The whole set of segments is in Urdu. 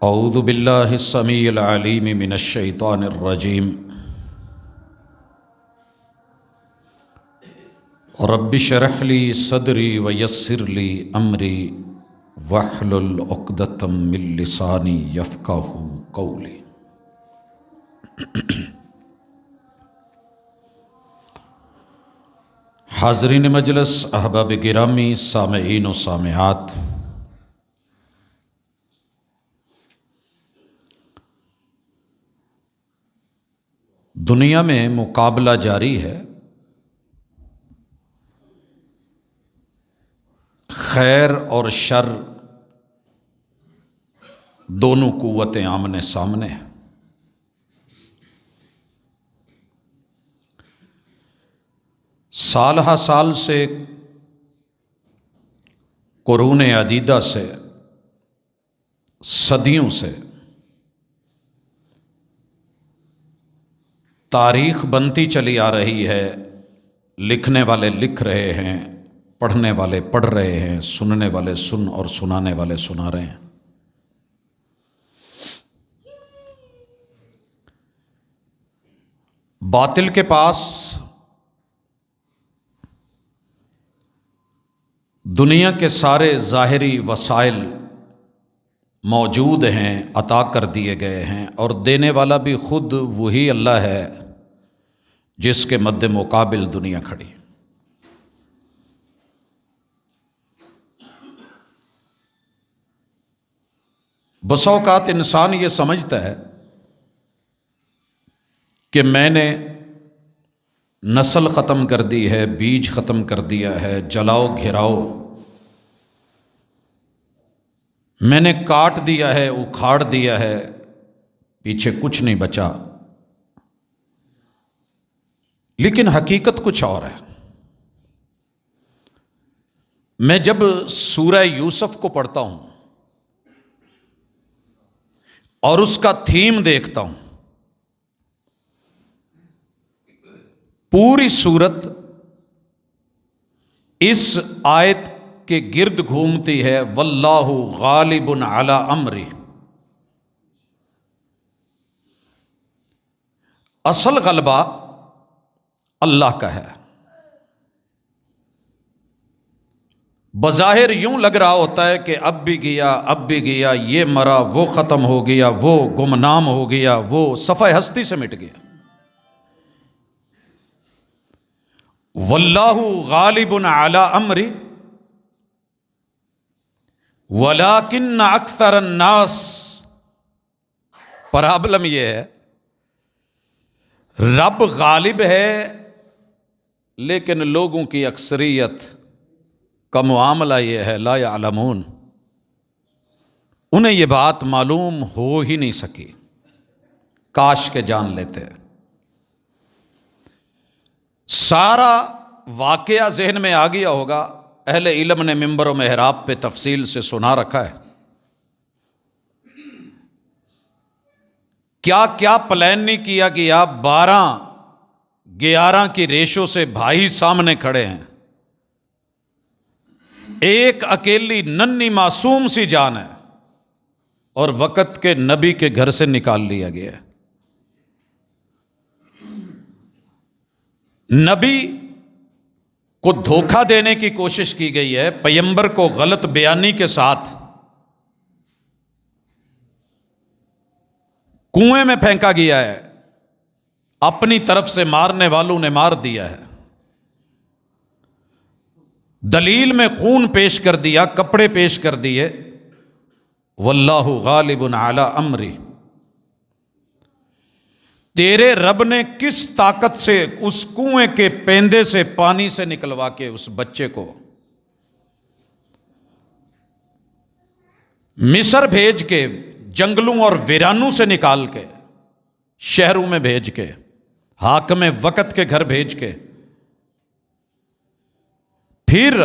اعوذ باللہ السمیع العلیم من الشیطان الرجیم رب اشرح لی صدری ویسر لی امری واحلل عقدۃ من لسانی یفقہوا قولی۔ حاضرین مجلس، احباب گرامی، سامعین و سامعات، دنیا میں مقابلہ جاری ہے۔ خیر اور شر دونوں قوتیں آمنے سامنے ہیں۔ سال ہا سال سے، قرون عدیدہ سے، صدیوں سے تاریخ بنتی چلی آ رہی ہے۔ لکھنے والے لکھ رہے ہیں، پڑھنے والے پڑھ رہے ہیں، سننے والے سن اور سنانے والے سنا رہے ہیں۔ باطل کے پاس دنیا کے سارے ظاہری وسائل موجود ہیں، عطا کر دیے گئے ہیں، اور دینے والا بھی خود وہی اللہ ہے جس کے مد مقابل دنیا کھڑی۔ بسا اوقات انسان یہ سمجھتا ہے کہ میں نے نسل ختم کر دی ہے، بیج ختم کر دیا ہے، جلاؤ گھراؤ میں نے کاٹ دیا ہے، اکھاڑ دیا ہے، پیچھے کچھ نہیں بچا۔ لیکن حقیقت کچھ اور ہے۔ میں جب سورہ یوسف کو پڑھتا ہوں اور اس کا تھیم دیکھتا ہوں، پوری سورت اس آیت کے گرد گھومتی ہے، واللہ غالب علی امرہ۔ اصل غلبہ اللہ کا ہے۔ بظاہر یوں لگ رہا ہوتا ہے کہ اب بھی گیا، یہ مرا، وہ ختم ہو گیا، وہ گمنام ہو گیا، وہ صفحہ ہستی سے مٹ گیا۔ واللہ غالب علی امرہ ولکن اکثر الناس۔ پرابلم یہ ہے، رب غالب ہے لیکن لوگوں کی اکثریت کا معاملہ یہ ہے، لا یعلمون، انہیں یہ بات معلوم ہو ہی نہیں سکی۔ کاش کے جان لیتے۔ سارا واقعہ ذہن میں آ گیا ہوگا، اہل علم نے منبر و محراب پہ تفصیل سے سنا رکھا ہے۔ کیا کیا پلان نہیں کیا گیا، 12-11 کی ریشو سے بھائی سامنے کھڑے ہیں، ایک اکیلی ننھی معصوم سی جان ہے، اور وقت کے نبی کے گھر سے نکال لیا گیا ہے۔ نبی کو دھوکہ دینے کی کوشش کی گئی ہے، پیغمبر کو غلط بیانی کے ساتھ کنویں میں پھینکا گیا ہے، اپنی طرف سے مارنے والوں نے مار دیا ہے، دلیل میں خون پیش کر دیا، کپڑے پیش کر دیے۔ واللہ غالب علی امرہ۔ تیرے رب نے کس طاقت سے اس کنویں کے پیندے سے پانی سے نکلوا کے اس بچے کو مصر بھیج کے، جنگلوں اور ویرانوں سے نکال کے، شہروں میں بھیج کے، حاکم وقت کے گھر بھیج کے، پھر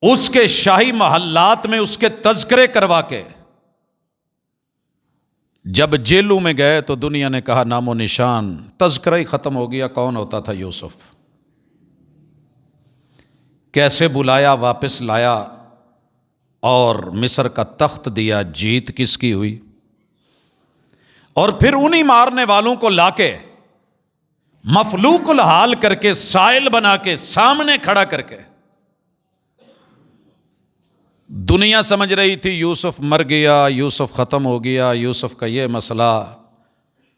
اس کے شاہی محلات میں اس کے تذکرے کروا کے، جب جیلوں میں گئے تو دنیا نے کہا نام و نشان، تذکرہ ہی ختم ہو گیا، کون ہوتا تھا یوسف، کیسے بلایا، واپس لایا، اور مصر کا تخت دیا، جیت کس کی ہوئی؟ اور پھر انہی مارنے والوں کو لا کے مفلوق الحال کر کے سائل بنا کے سامنے کھڑا کر کے دنیا سمجھ رہی تھی یوسف مر گیا، یوسف ختم ہو گیا، یوسف کا یہ مسئلہ۔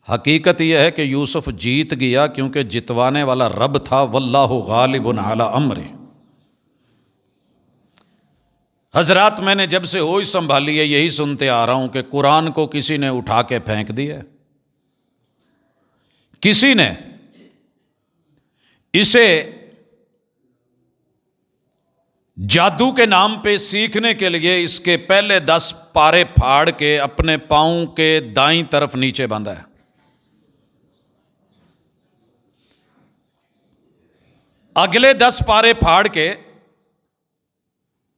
حقیقت یہ ہے کہ یوسف جیت گیا کیونکہ جتوانے والا رب تھا، واللہ غالب علی امرہ۔ حضرات میں نے جب سے ہوش سنبھالی ہے یہی سنتے آ رہا ہوں کہ قرآن کو کسی نے اٹھا کے پھینک دیا، کسی نے اسے جادو کے نام پہ سیکھنے کے لیے اس کے پہلے 10 پارے پھاڑ کے اپنے پاؤں کے دائیں طرف نیچے باندھا ہے، اگلے 10 پارے پھاڑ کے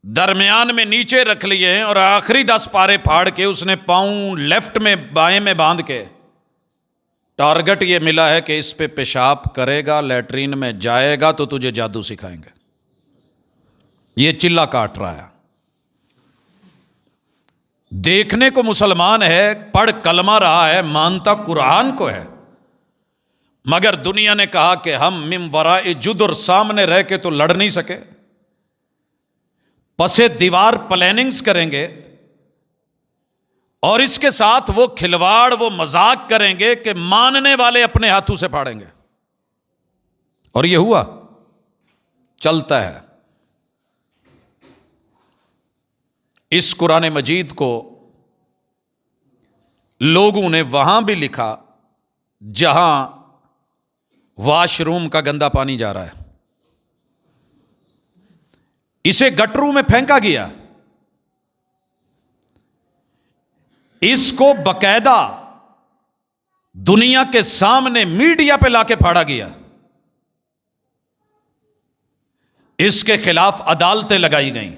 درمیان میں نیچے رکھ لیے ہیں، اور آخری 10 پارے پھاڑ کے اس نے پاؤں لیفٹ میں بائیں میں باندھ کے ٹارگٹ یہ ملا ہے کہ اس پہ پیشاب کرے گا، لیٹرین میں جائے گا تو تجھے جادو سکھائیں گے۔ یہ چلا کاٹ رہا ہے، دیکھنے کو مسلمان ہے، پڑھ کلمہ رہا ہے، مانتا قرآن کو ہے، مگر دنیا نے کہا کہ ہم من وراء جدر، سامنے رہ کے تو لڑ نہیں سکے، پسے دیوار پلاننگز کریں گے، اور اس کے ساتھ وہ کھلواڑ، وہ مذاق کریں گے کہ ماننے والے اپنے ہاتھوں سے پھاڑیں گے۔ اور یہ ہوا، چلتا ہے۔ اس قرآن مجید کو لوگوں نے وہاں بھی لکھا جہاں واش روم کا گندا پانی جا رہا ہے، اسے گٹروں میں پھینکا گیا، اس کو باقاعدہ دنیا کے سامنے میڈیا پہ لا کے پھاڑا گیا، اس کے خلاف عدالتیں لگائی گئیں،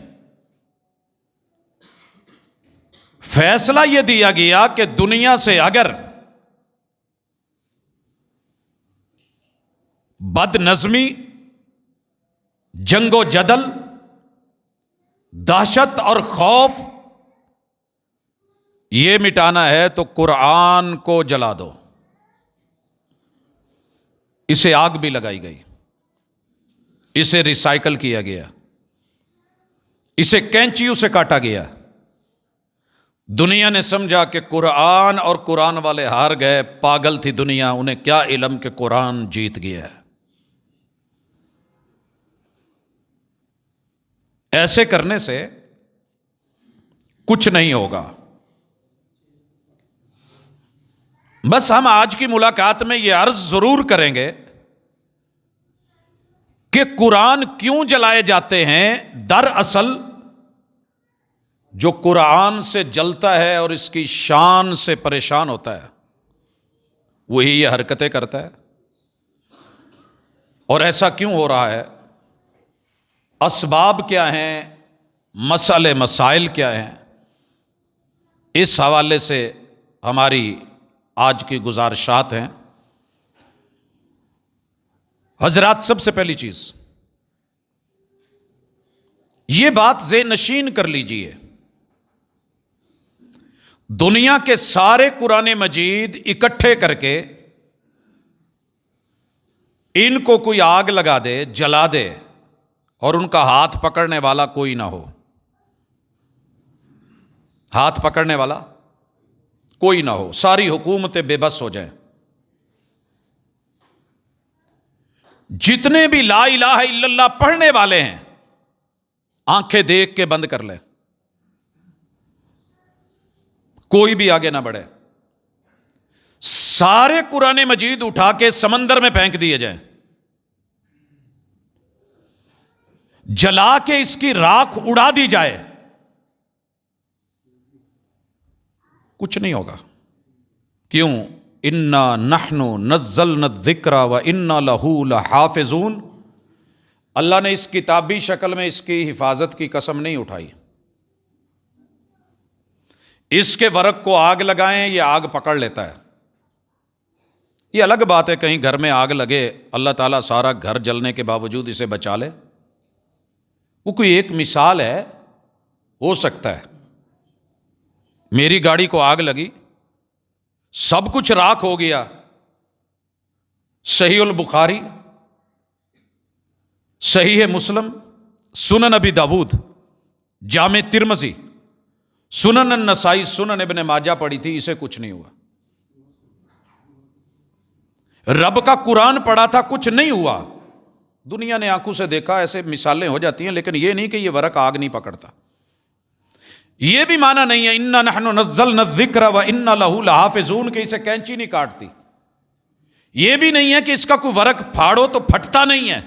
فیصلہ یہ دیا گیا کہ دنیا سے اگر بد نظمی، جنگ و جدل، دہشت اور خوف یہ مٹانا ہے تو قرآن کو جلا دو۔ اسے آگ بھی لگائی گئی، اسے ریسائیکل کیا گیا، اسے کینچیوں سے کاٹا گیا۔ دنیا نے سمجھا کہ قرآن اور قرآن والے ہار گئے، پاگل تھی دنیا، انہیں کیا علم کہ قرآن جیت گیا ہے۔ ایسے کرنے سے کچھ نہیں ہوگا۔ بس ہم آج کی ملاقات میں یہ عرض ضرور کریں گے کہ قرآن کیوں جلائے جاتے ہیں۔ دراصل جو قرآن سے جلتا ہے اور اس کی شان سے پریشان ہوتا ہے وہی یہ حرکتیں کرتا ہے۔ اور ایسا کیوں ہو رہا ہے، اسباب کیا ہیں، مسئلے مسائل کیا ہیں، اس حوالے سے ہماری آج کی گزارشات ہیں۔ حضرات، سب سے پہلی چیز یہ بات ذہن نشین کر لیجئے، دنیا کے سارے قرآن مجید اکٹھے کر کے ان کو کوئی آگ لگا دے، جلا دے، اور ان کا ہاتھ پکڑنے والا کوئی نہ ہو، ہاتھ پکڑنے والا کوئی نہ ہو، ساری حکومتیں بے بس ہو جائیں، جتنے بھی لا الہ الا اللہ پڑھنے والے ہیں آنکھیں دیکھ کے بند کر لیں، کوئی بھی آگے نہ بڑھے، سارے قرآن مجید اٹھا کے سمندر میں پھینک دیے جائیں، جلا کے اس کی راکھ اڑا دی جائے، کچھ نہیں ہوگا۔ کیوں؟ انا نحن نزلنا الذکر وانا لہ لحافظون۔ اللہ نے اس کتابی شکل میں اس کی حفاظت کی قسم نہیں اٹھائی۔ اس کے ورق کو آگ لگائیں، یہ آگ پکڑ لیتا ہے۔ یہ الگ بات ہے کہیں گھر میں آگ لگے، اللہ تعالیٰ سارا گھر جلنے کے باوجود اسے بچا لے، وہ کوئی ایک مثال ہے، ہو سکتا ہے میری گاڑی کو آگ لگی، سب کچھ راکھ ہو گیا، صحیح البخاری، صحیح مسلم، سنن ابی داود، جامع ترمذی، سنن النسائی، سنن ابن ماجہ پڑھی تھی، اسے کچھ نہیں ہوا۔ رب کا قرآن پڑھا تھا، کچھ نہیں ہوا۔ دنیا نے آنکھوں سے دیکھا، ایسے مثالیں ہو جاتی ہیں، لیکن یہ نہیں کہ یہ ورق آگ نہیں پکڑتا۔ یہ بھی معنی نہیں ہے انا نحن نزلنا الذکر وانا لہ لحافظون کہ اسے کینچی نہیں کاٹتی۔ یہ بھی نہیں ہے کہ اس کا کوئی ورق پھاڑو تو پھٹتا نہیں ہے،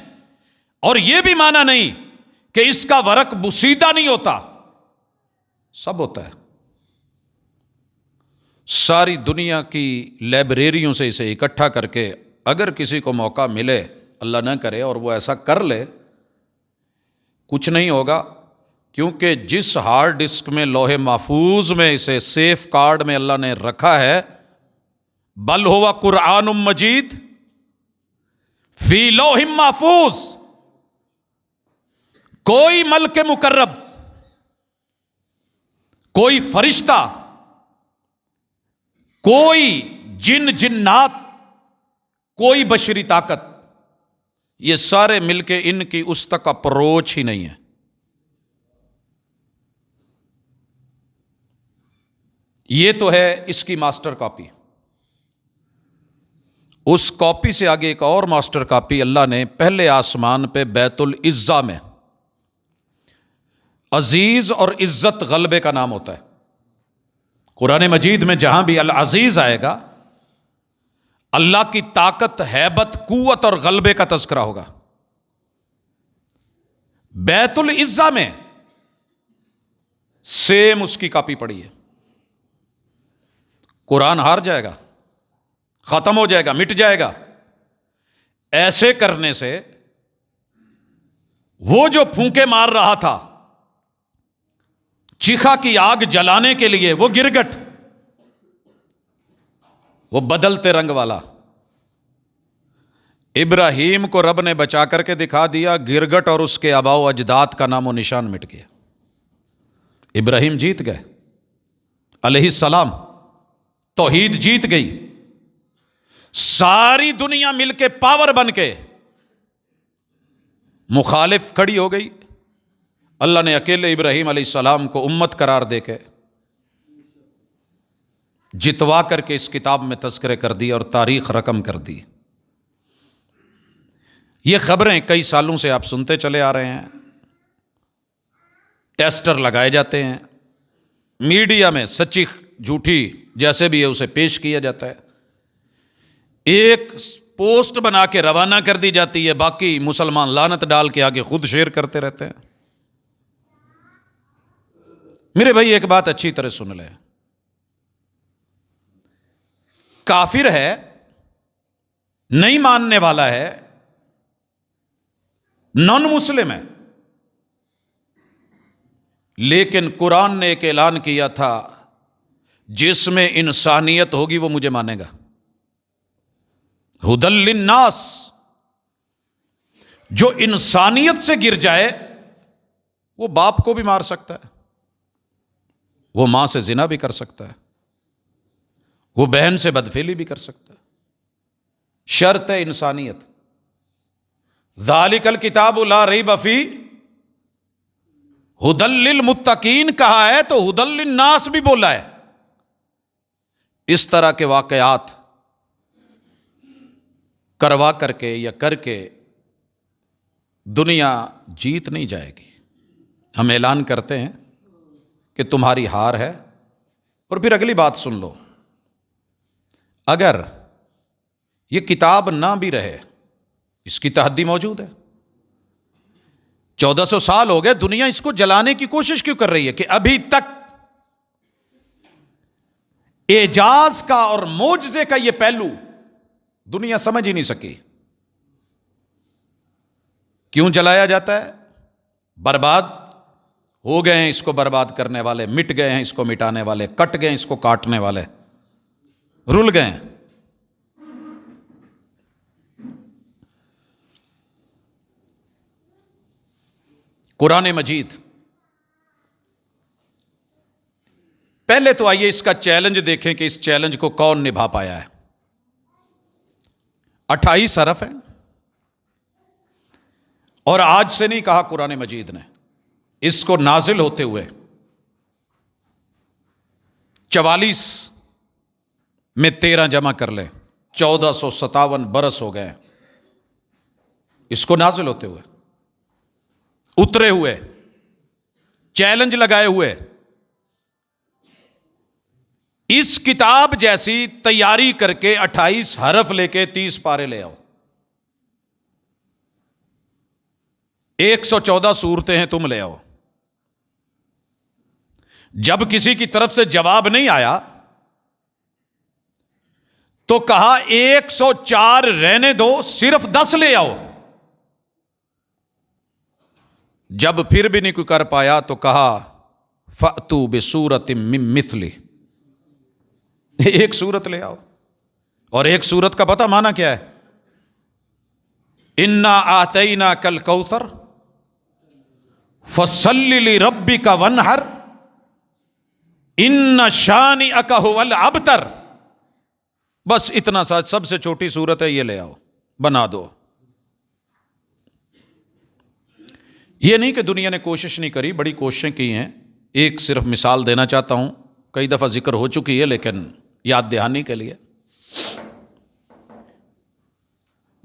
اور یہ بھی معنی نہیں کہ اس کا ورق بوسیدہ نہیں ہوتا، سب ہوتا ہے۔ ساری دنیا کی لائبریریوں سے اسے اکٹھا کر کے اگر کسی کو موقع ملے، اللہ نہ کرے اور وہ ایسا کر لے، کچھ نہیں ہوگا، کیونکہ جس ہارڈ ڈسک میں لوح محفوظ میں اسے سیف کارڈ میں اللہ نے رکھا ہے، بل ہوا قرآن مجید فی لوح محفوظ، کوئی ملک مقرب، کوئی فرشتہ، کوئی جن جنات، کوئی بشری طاقت، یہ سارے مل کے ان کی اس تک اپروچ ہی نہیں ہے۔ یہ تو ہے اس کی ماسٹر کاپی، اس کاپی سے آگے ایک اور ماسٹر کاپی اللہ نے پہلے آسمان پہ بیت العزا میں، عزیز اور عزت غلبے کا نام ہوتا ہے، قرآن مجید میں جہاں بھی العزیز آئے گا اللہ کی طاقت، ہیبت، قوت اور غلبے کا تذکرہ ہوگا۔ بیت العزا میں سیم اس کی کاپی پڑی ہے۔ قرآن ہار جائے گا، ختم ہو جائے گا، مٹ جائے گا۔ ایسے کرنے سے وہ جو پھونکے مار رہا تھا چیخا کی آگ جلانے کے لیے، وہ گرگٹ، وہ بدلتے رنگ والا، ابراہیم کو رب نے بچا کر کے دکھا دیا، گرگٹ اور اس کے آباء و اجداد کا نام و نشان مٹ گیا۔ ابراہیم جیت گئے علیہ السلام، توحید جیت گئی، ساری دنیا مل کے پاور بن کے مخالف کھڑی ہو گئی، اللہ نے اکیلے ابراہیم علیہ السلام کو امت قرار دے کے جتوا کر کے اس کتاب میں تذکرے کر دی اور تاریخ رقم کر دی۔ یہ خبریں کئی سالوں سے آپ سنتے چلے آ رہے ہیں، ٹیسٹر لگائے جاتے ہیں، میڈیا میں سچی جھوٹی جیسے بھی ہے اسے پیش کیا جاتا ہے، ایک پوسٹ بنا کے روانہ کر دی جاتی ہے، باقی مسلمان لعنت ڈال کے آگے خود شیئر کرتے رہتے ہیں۔ میرے بھائی ایک بات اچھی طرح سن لیں، کافر ہے، نہیں ماننے والا ہے، نان مسلم ہے، لیکن قرآن نے ایک اعلان کیا تھا جس میں انسانیت ہوگی وہ مجھے مانے گا۔ ہدی للناس، جو انسانیت سے گر جائے وہ باپ کو بھی مار سکتا ہے، وہ ماں سے زنا بھی کر سکتا ہے، وہ بہن سے بدفعلی بھی کر سکتا ہے، شرط ہے انسانیت۔ ذالک الکتاب لا ریب فیہ ھدی للمتقین کہا ہے تو ھدی للناس بھی بولا ہے۔ اس طرح کے واقعات کروا کر کے یا کر کے دنیا جیت نہیں جائے گی۔ ہم اعلان کرتے ہیں کہ تمہاری ہار ہے، اور پھر اگلی بات سن لو، اگر یہ کتاب نہ بھی رہے، اس کی تحدی موجود ہے۔ 1400 سال ہو گئے، دنیا اس کو جلانے کی کوشش کیوں کر رہی ہے کہ ابھی تک اعجاز کا اور معجزے کا یہ پہلو دنیا سمجھ ہی نہیں سکی۔ کیوں جلایا جاتا ہے؟ برباد ہو گئے ہیں اس کو برباد کرنے والے، مٹ گئے ہیں اس کو مٹانے والے، کٹ گئے ہیں اس کو کاٹنے والے، رل گئے ہیں۔ قرآن مجید پہلے تو آئیے اس کا چیلنج دیکھیں کہ اس چیلنج کو کون نبھا پایا ہے۔ 28 حرف ہیں، اور آج سے نہیں کہا قرآن مجید نے، اس کو نازل ہوتے ہوئے 44 میں 13 جمع کر لیں، 1457 برس ہو گئے اس کو نازل ہوتے ہوئے، اترے ہوئے، چیلنج لگائے ہوئے۔ اس کتاب جیسی تیاری کر کے 28 حرف لے کے 30 پارے لے آؤ، 114 سورتیں ہیں، تم لے آؤ۔ جب کسی کی طرف سے جواب نہیں آیا تو کہا 104 رہنے دو، صرف 10 لے آؤ۔ جب پھر بھی نہیں کوئی کر پایا تو کہا فَأْتُوا بِسُورَةٍ مِّن مِّثْلِهِ، ایک سورت لے آؤ۔ اور ایک سورت کا پتہ معنی کیا ہے؟ اِنَّا آتَيْنَاكَ الْكَوْثَرَ فَصَلِّ لِرَبِّكَ وَانْحَرْ إِنَّ شَانِئَكَ هُوَ الْأَبْتَرُ۔ بس اتنا سا، سب سے چھوٹی سورت ہے، یہ لے آؤ، بنا دو۔ یہ نہیں کہ دنیا نے کوشش نہیں کری، بڑی کوششیں کی ہیں۔ ایک صرف مثال دینا چاہتا ہوں، کئی دفعہ ذکر ہو چکی ہے لیکن یاد دہانی کے لیے۔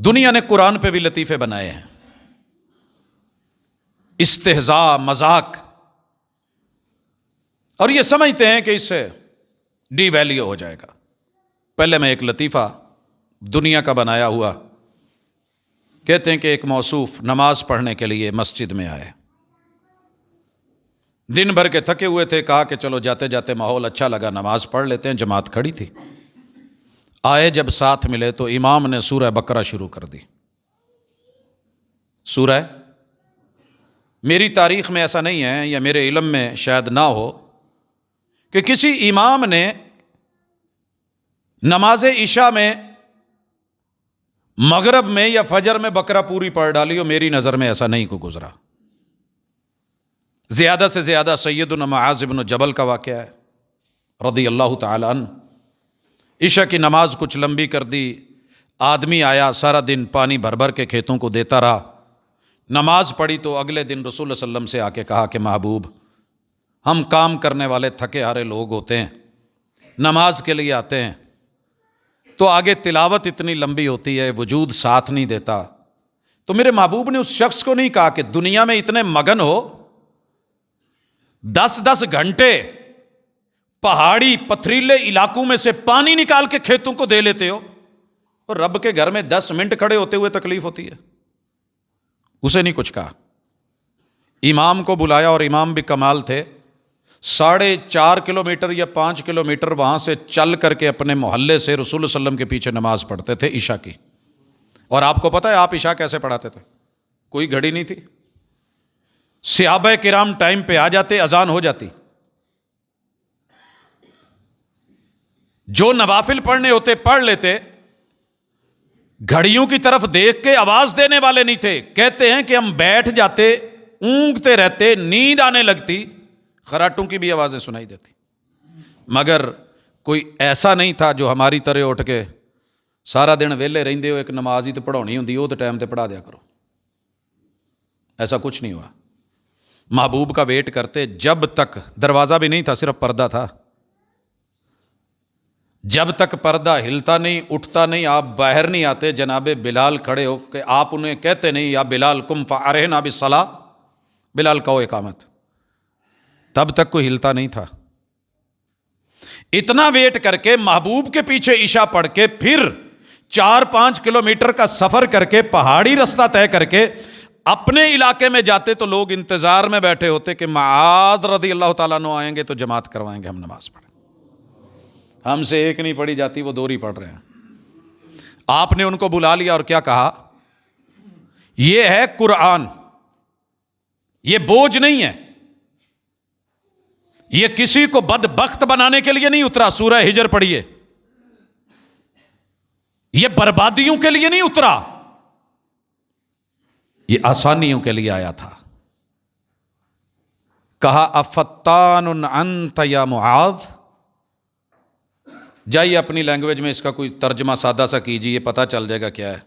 دنیا نے قرآن پہ بھی لطیفے بنائے ہیں، استہزاء، مذاق، اور یہ سمجھتے ہیں کہ اس سے ڈی ویلیو ہو جائے گا۔ پہلے میں ایک لطیفہ دنیا کا بنایا ہوا، کہتے ہیں کہ ایک موصوف نماز پڑھنے کے لیے مسجد میں آئے، دن بھر کے تھکے ہوئے تھے، کہا کہ چلو جاتے جاتے ماحول اچھا لگا، نماز پڑھ لیتے ہیں، جماعت کھڑی تھی۔ آئے جب ساتھ ملے تو امام نے سورہ بقرہ شروع کر دی۔ سورہ، میری تاریخ میں ایسا نہیں ہے یا میرے علم میں شاید نہ ہو کہ کسی امام نے نماز عشاء میں، مغرب میں یا فجر میں بقرہ پوری پڑھ ڈالی ہو، میری نظر میں ایسا نہیں کو گزرا۔ زیادہ سے زیادہ سیدنا معاذ بن جبل کا واقعہ ہے رضی اللہ تعالی عنہ، عشاء کی نماز کچھ لمبی کر دی، آدمی آیا سارا دن پانی بھر بھر کے کھیتوں کو دیتا رہا، نماز پڑھی تو اگلے دن رسول اللہ صلی اللہ علیہ وسلم سے آ کے کہا کہ محبوب، ہم کام کرنے والے تھکے ہارے لوگ ہوتے ہیں، نماز کے لیے آتے ہیں تو آگے تلاوت اتنی لمبی ہوتی ہے، وجود ساتھ نہیں دیتا۔ تو میرے محبوب نے اس شخص کو نہیں کہا کہ دنیا میں اتنے مگن ہو، 10 گھنٹے پہاڑی پتھریلے علاقوں میں سے پانی نکال کے کھیتوں کو دے لیتے ہو، اور رب کے گھر میں 10 منٹ کھڑے ہوتے ہوئے تکلیف ہوتی ہے۔ اسے نہیں کچھ کہا، امام کو بلایا، اور امام بھی کمال تھے، 4.5 کلومیٹر یا 5 کلومیٹر وہاں سے چل کر کے اپنے محلے سے رسول اللہ صلی اللہ علیہ وسلم کے پیچھے نماز پڑھتے تھے عشاء کی۔ اور آپ کو پتہ ہے آپ عشاء کیسے پڑھاتے تھے؟ کوئی گھڑی نہیں تھی، صحابہ کرام ٹائم پہ آ جاتے، اذان ہو جاتی، جو نوافل پڑھنے ہوتے پڑھ لیتے، گھڑیوں کی طرف دیکھ کے آواز دینے والے نہیں تھے۔ کہتے ہیں کہ ہم بیٹھ جاتے، اونگتے رہتے، نیند آنے لگتی، خراٹوں کی بھی آوازیں سنائی دیتی، مگر کوئی ایسا نہیں تھا جو ہماری طرح اٹھ کے سارا دن ویلے رہندے ہو، ایک نماز ہی تو پڑھانی ہوندی، وہ تو ٹائم تے پڑھا دیا کرو، ایسا کچھ نہیں ہوا۔ محبوب کا ویٹ کرتے، جب تک دروازہ بھی نہیں تھا، صرف پردہ تھا، جب تک پردہ ہلتا نہیں، اٹھتا نہیں، آپ باہر نہیں آتے، جناب بلال کھڑے ہو کہ آپ انہیں کہتے نہیں یا بلال قم فارحنا بالصلاۃ، بلال کہو اقامت، تب تک کوئی ہلتا نہیں تھا۔ اتنا ویٹ کر کے محبوب کے پیچھے عشاء پڑھ کے پھر 4-5 کلومیٹر کا سفر کر کے پہاڑی رستہ طے کر کے اپنے علاقے میں جاتے تو لوگ انتظار میں بیٹھے ہوتے کہ معاذ رضی اللہ تعالیٰ عنہ آئیں گے تو جماعت کروائیں گے، ہم نماز پڑھیں۔ ہم سے ایک نہیں پڑھی جاتی، وہ 2 ہی پڑھ رہے ہیں۔ آپ نے ان کو بلا لیا اور کیا کہا؟ یہ ہے قرآن، یہ بوجھ نہیں ہے، یہ کسی کو بدبخت بنانے کے لیے نہیں اترا۔ سورہ ہجر پڑھیے، یہ بربادیوں کے لیے نہیں اترا، یہ آسانیوں کے لیے آیا تھا۔ کہا افتان انت یا معاذ، جائیے اپنی لینگویج میں اس کا کوئی ترجمہ سادہ سا کیجیے، پتہ چل جائے گا کیا ہے۔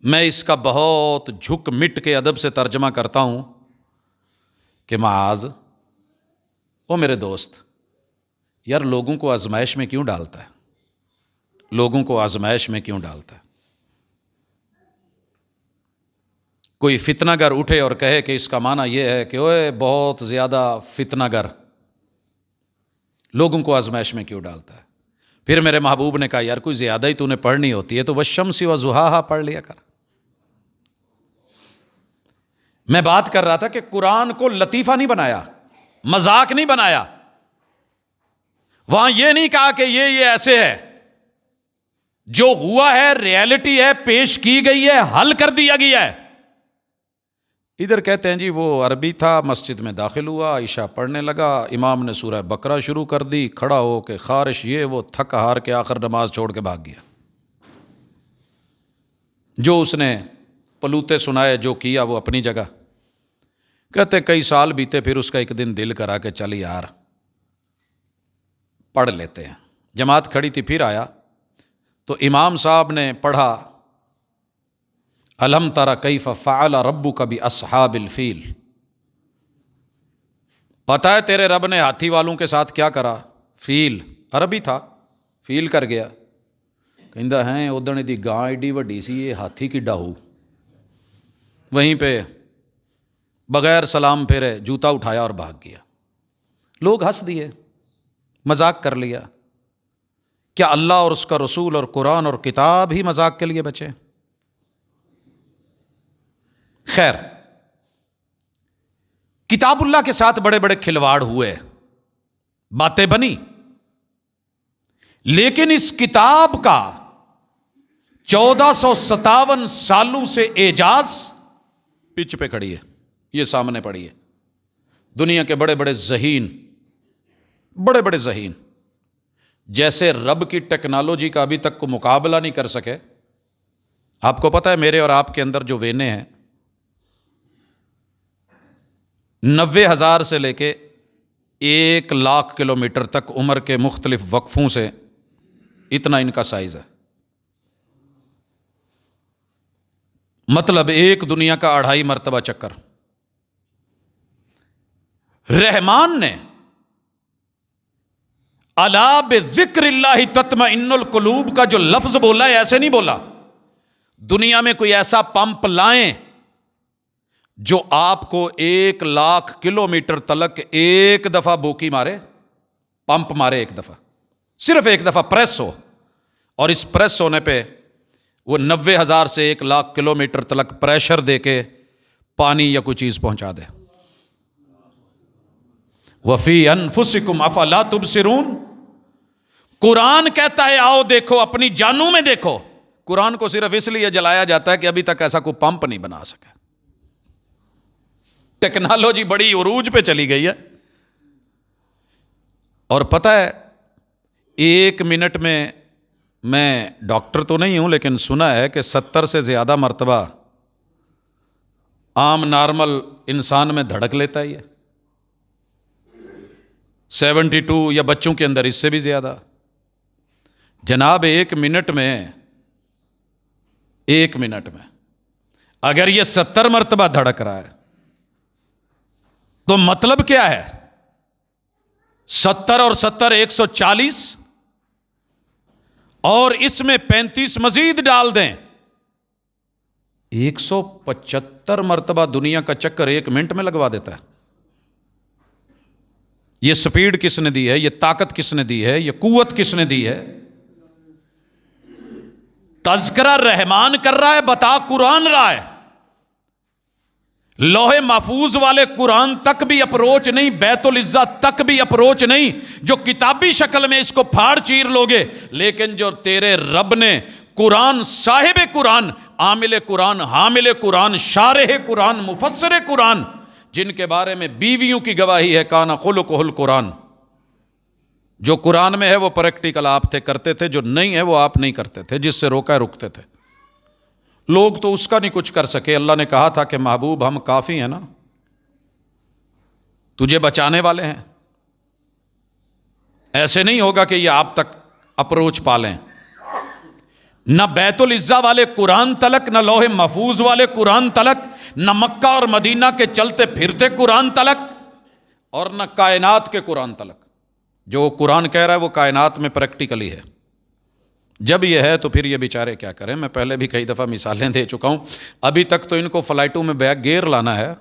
میں اس کا بہت جھک مٹ کے ادب سے ترجمہ کرتا ہوں کہ معاذ، او میرے دوست، یار لوگوں کو آزمائش میں کیوں ڈالتا ہے؟ لوگوں کو آزمائش میں کیوں ڈالتا ہے؟ کوئی فتنہ گر اٹھے اور کہے کہ اس کا معنی یہ ہے کہ اوے بہت زیادہ فتنہ گر، لوگوں کو آزمائش میں کیوں ڈالتا ہے؟ پھر میرے محبوب نے کہا یار کوئی زیادہ ہی تو نے پڑھنی ہوتی ہے تو والشمس وضحاہا پڑھ لیا کر۔ میں بات کر رہا تھا کہ قرآن کو لطیفہ نہیں بنایا، مذاق نہیں بنایا، وہاں یہ نہیں کہا کہ یہ ایسے ہے، جو ہوا ہے ریالٹی ہے، پیش کی گئی ہے، حل کر دیا گیا ہے۔ ادھر کہتے ہیں جی وہ عربی تھا، مسجد میں داخل ہوا، عشاء پڑھنے لگا، امام نے سورہ بقرہ شروع کر دی، کھڑا ہو کے خارش یہ وہ تھک ہار کے آخر نماز چھوڑ کے بھاگ گیا۔ جو اس نے پلوتے سنائے، جو کیا وہ اپنی جگہ۔ کہتے کئی سال بیتے، پھر اس کا ایک دن دل کرا کہ چل یار پڑھ لیتے ہیں۔ جماعت کھڑی تھی، پھر آیا تو امام صاحب نے پڑھا الم تر کیف فعل ربک باصحاب الفیل، پتہ ہے تیرے رب نے ہاتھی والوں کے ساتھ کیا کرا؟ فیل عربی تھا، فیل کر گیا۔ کہندا ہے ادھر دی گاں ایڈی وڈی سی، یہ ہاتھی کی ڈاہو۔ وہیں پہ بغیر سلام پھیرے جوتا اٹھایا اور بھاگ گیا۔ لوگ ہنس دیے، مذاق کر لیا۔ کیا اللہ اور اس کا رسول اور قرآن اور کتاب ہی مذاق کے لیے بچے؟ خیر، کتاب اللہ کے ساتھ بڑے بڑے کھلواڑ ہوئے، باتیں بنی، لیکن اس کتاب کا 1457 سالوں سے اعجاز پچ پہ کھڑی ہے۔ یہ سامنے پڑی ہے، دنیا کے بڑے بڑے ذہین، بڑے بڑے ذہین جیسے رب کی ٹیکنالوجی کا ابھی تک کو مقابلہ نہیں کر سکے۔ آپ کو پتہ ہے میرے اور آپ کے اندر جو وینے ہیں 90,000 سے لے کے 1,00,000 کلومیٹر تک عمر کے مختلف وقفوں سے اتنا ان کا سائز ہے، مطلب ایک دنیا کا 2.5 مرتبہ چکر۔ رحمان نے الا بذکر اللہ تطمئن القلوب کا جو لفظ بولا ہے ایسے نہیں بولا۔ دنیا میں کوئی ایسا پمپ لائیں جو آپ کو 1,00,000 کلومیٹر تلک ایک دفعہ بوکی مارے، پمپ مارے ایک دفعہ، صرف ایک دفعہ پریس ہو، اور اس پریس ہونے پہ وہ 90,000 سے 1,00,000 کلومیٹر تلک پریشر دے کے پانی یا کوئی چیز پہنچا دے۔ وفی انفسکم افلا تبصرون، قرآن کہتا ہے آؤ دیکھو، اپنی جانوں میں دیکھو۔ قرآن کو صرف اس لیے جلایا جاتا ہے کہ ابھی تک ایسا کوئی پمپ نہیں بنا سکا۔ ٹیکنالوجی بڑی عروج پہ چلی گئی ہے، اور پتہ ہے 1 منٹ میں ڈاکٹر تو نہیں ہوں لیکن سنا ہے کہ 70 سے زیادہ مرتبہ عام نارمل انسان میں دھڑک لیتا ہی ہے، 72، یا بچوں کے اندر اس سے بھی زیادہ۔ جناب 1 منٹ میں اگر یہ 70 مرتبہ دھڑک رہا ہے تو مطلب کیا ہے؟ 70 اور 70 140، اور اس میں 35 مزید ڈال دیں، 175 مرتبہ دنیا کا چکر 1 منٹ میں لگوا دیتا ہے۔ یہ سپیڈ کس نے دی ہے؟ یہ طاقت کس نے دی ہے؟ یہ قوت کس نے دی ہے؟ تذکرہ رحمان کر رہا ہے، بتا قرآن رہا ہے۔ لوح محفوظ والے قرآن تک بھی اپروچ نہیں، بیت العزہ تک بھی اپروچ نہیں، جو کتابی شکل میں اس کو پھاڑ چیر لوگے، لیکن جو تیرے رب نے قرآن، صاحب قرآن، عامل قرآن، حامل قرآن، شارح قرآن، مفسر قرآن، جن کے بارے میں بیویوں کی گواہی ہے کانا خلقہ القرآن، جو قرآن میں ہے وہ پریکٹیکل آپ تھے، کرتے تھے، جو نہیں ہے وہ آپ نہیں کرتے تھے، جس سے روکا رکتے تھے۔ لوگ تو اس کا نہیں کچھ کر سکے۔ اللہ نے کہا تھا کہ محبوب ہم کافی ہیں نا، تجھے بچانے والے ہیں۔ ایسے نہیں ہوگا کہ یہ آپ تک اپروچ پالیں، نہ بیت العزا والے قرآن تلک، نہ لوح محفوظ والے قرآن تلک، نہ مکہ اور مدینہ کے چلتے پھرتے قرآن تلک، اور نہ کائنات کے قرآن تلک۔ جو قرآن کہہ رہا ہے وہ کائنات میں پریکٹیکلی ہے۔ جب یہ ہے تو پھر یہ بیچارے کیا کریں؟ میں پہلے بھی کئی دفعہ مثالیں دے چکا ہوں، ابھی تک تو ان کو فلائٹوں میں بیک گیئر لانا ہے۔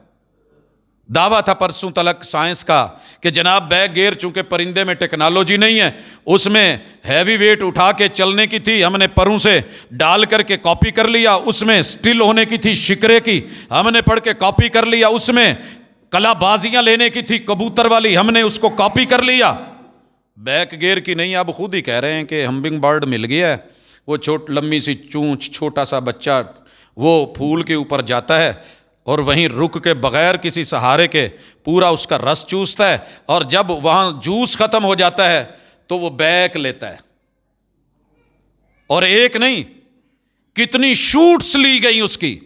دعویٰ تھا پرسوں تلک سائنس کا کہ جناب بیک گیئر چونکہ پرندے میں ٹیکنالوجی نہیں ہے، اس میں ہیوی ویٹ اٹھا کے چلنے کی تھی، ہم نے پروں سے ڈال کر کے کاپی کر لیا، اس میں سٹل ہونے کی تھی شکرے کی، ہم نے پڑھ کے کاپی کر لیا، اس میں کلا بازیاں لینے کی تھی کبوتر والی، ہم نے اس کو کاپی کر لیا۔ بیک گیئر کی نہیں، اب خود ہی کہہ رہے ہیں کہ ہمبنگ برڈ مل گیا ہے، وہ لمبی سی چونچ، چھوٹا سا بچہ وہ پھول کے اوپر جاتا ہے اور وہیں رک کے بغیر کسی سہارے کے پورا اس کا رس چوستا ہے، اور جب وہاں جوس ختم ہو جاتا ہے تو وہ بیک لیتا ہے، اور ایک نہیں کتنی شوٹس لی گئی اس کی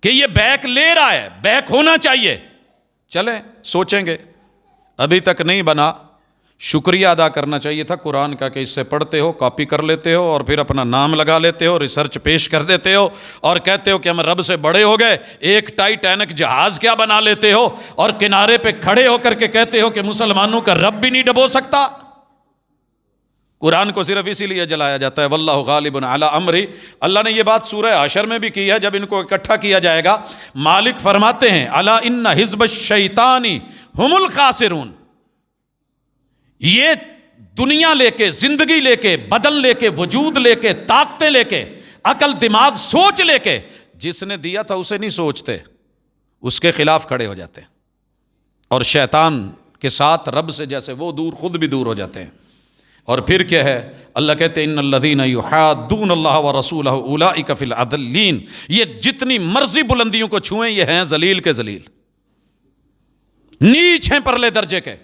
کہ یہ بیک لے رہا ہے، بیک ہونا چاہیے۔ چلیں سوچیں گے، ابھی تک نہیں بنا۔ شکریہ ادا کرنا چاہیے تھا قرآن کا کہ اس سے پڑھتے ہو، کاپی کر لیتے ہو، اور پھر اپنا نام لگا لیتے ہو، ریسرچ پیش کر دیتے ہو، اور کہتے ہو کہ ہم رب سے بڑے ہو گئے۔ ایک ٹائٹینک جہاز کیا بنا لیتے ہو، اور کنارے پہ کھڑے ہو کر کے کہتے ہو کہ مسلمانوں کا رب بھی نہیں ڈبو سکتا۔ قرآن کو صرف اسی لیے جلایا جاتا ہے واللہ غالب علی امری۔ اللہ نے یہ بات سورہ حشر میں بھی کی ہے، جب ان کو اکٹھا کیا جائے گا، مالک فرماتے ہیں الا ان حزب الشیطان هم الخاسرون۔ یہ دنیا لے کے، زندگی لے کے، بدن لے کے، وجود لے کے، طاقتیں لے کے، عقل دماغ سوچ لے کے، جس نے دیا تھا اسے نہیں سوچتے، اس کے خلاف کھڑے ہو جاتے ہیں، اور شیطان کے ساتھ رب سے جیسے وہ دور، خود بھی دور ہو جاتے ہیں۔ اور پھر کیا ہے؟ اللہ کہتے ہیں ان الذین یحادون اللہ ورسولہ اولئک فی العدلین۔ یہ جتنی مرضی بلندیوں کو چھوئیں، یہ ہیں ذلیل کے ذلیل، نیچ ہیں پرلے درجے کے۔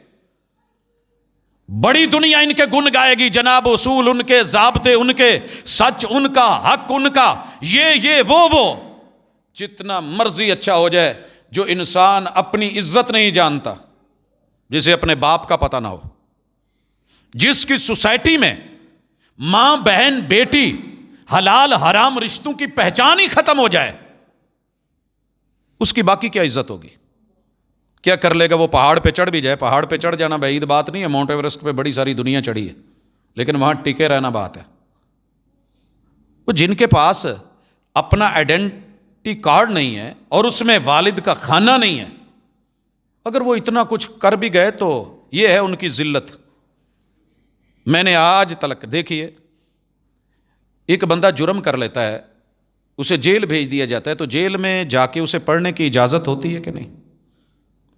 بڑی دنیا ان کے گن گائے گی، جناب اصول ان کے، ضابطے ان کے، سچ ان کا، حق ان کا، یہ وہ جتنا مرضی اچھا ہو جائے، جو انسان اپنی عزت نہیں جانتا، جسے اپنے باپ کا پتہ نہ ہو، جس کی سوسائٹی میں ماں بہن بیٹی حلال حرام رشتوں کی پہچان ہی ختم ہو جائے، اس کی باقی کیا عزت ہوگی؟ کیا کر لے گا؟ وہ پہاڑ پہ چڑھ بھی جائے، پہاڑ پہ چڑھ جانا بعید بات نہیں ہے، ماؤنٹ ایورسٹ پہ بڑی ساری دنیا چڑھی ہے، لیکن وہاں ٹکے رہنا بات ہے۔ وہ جن کے پاس اپنا آئیڈینٹی کارڈ نہیں ہے اور اس میں والد کا خانہ نہیں ہے، اگر وہ اتنا کچھ کر بھی گئے تو یہ ہے ان کی ذلت۔ میں نے آج تلک دیکھیے، ایک بندہ جرم کر لیتا ہے، اسے جیل بھیج دیا جاتا ہے، تو جیل میں جا کے اسے پڑھنے کی اجازت ہوتی ہے کہ نہیں؟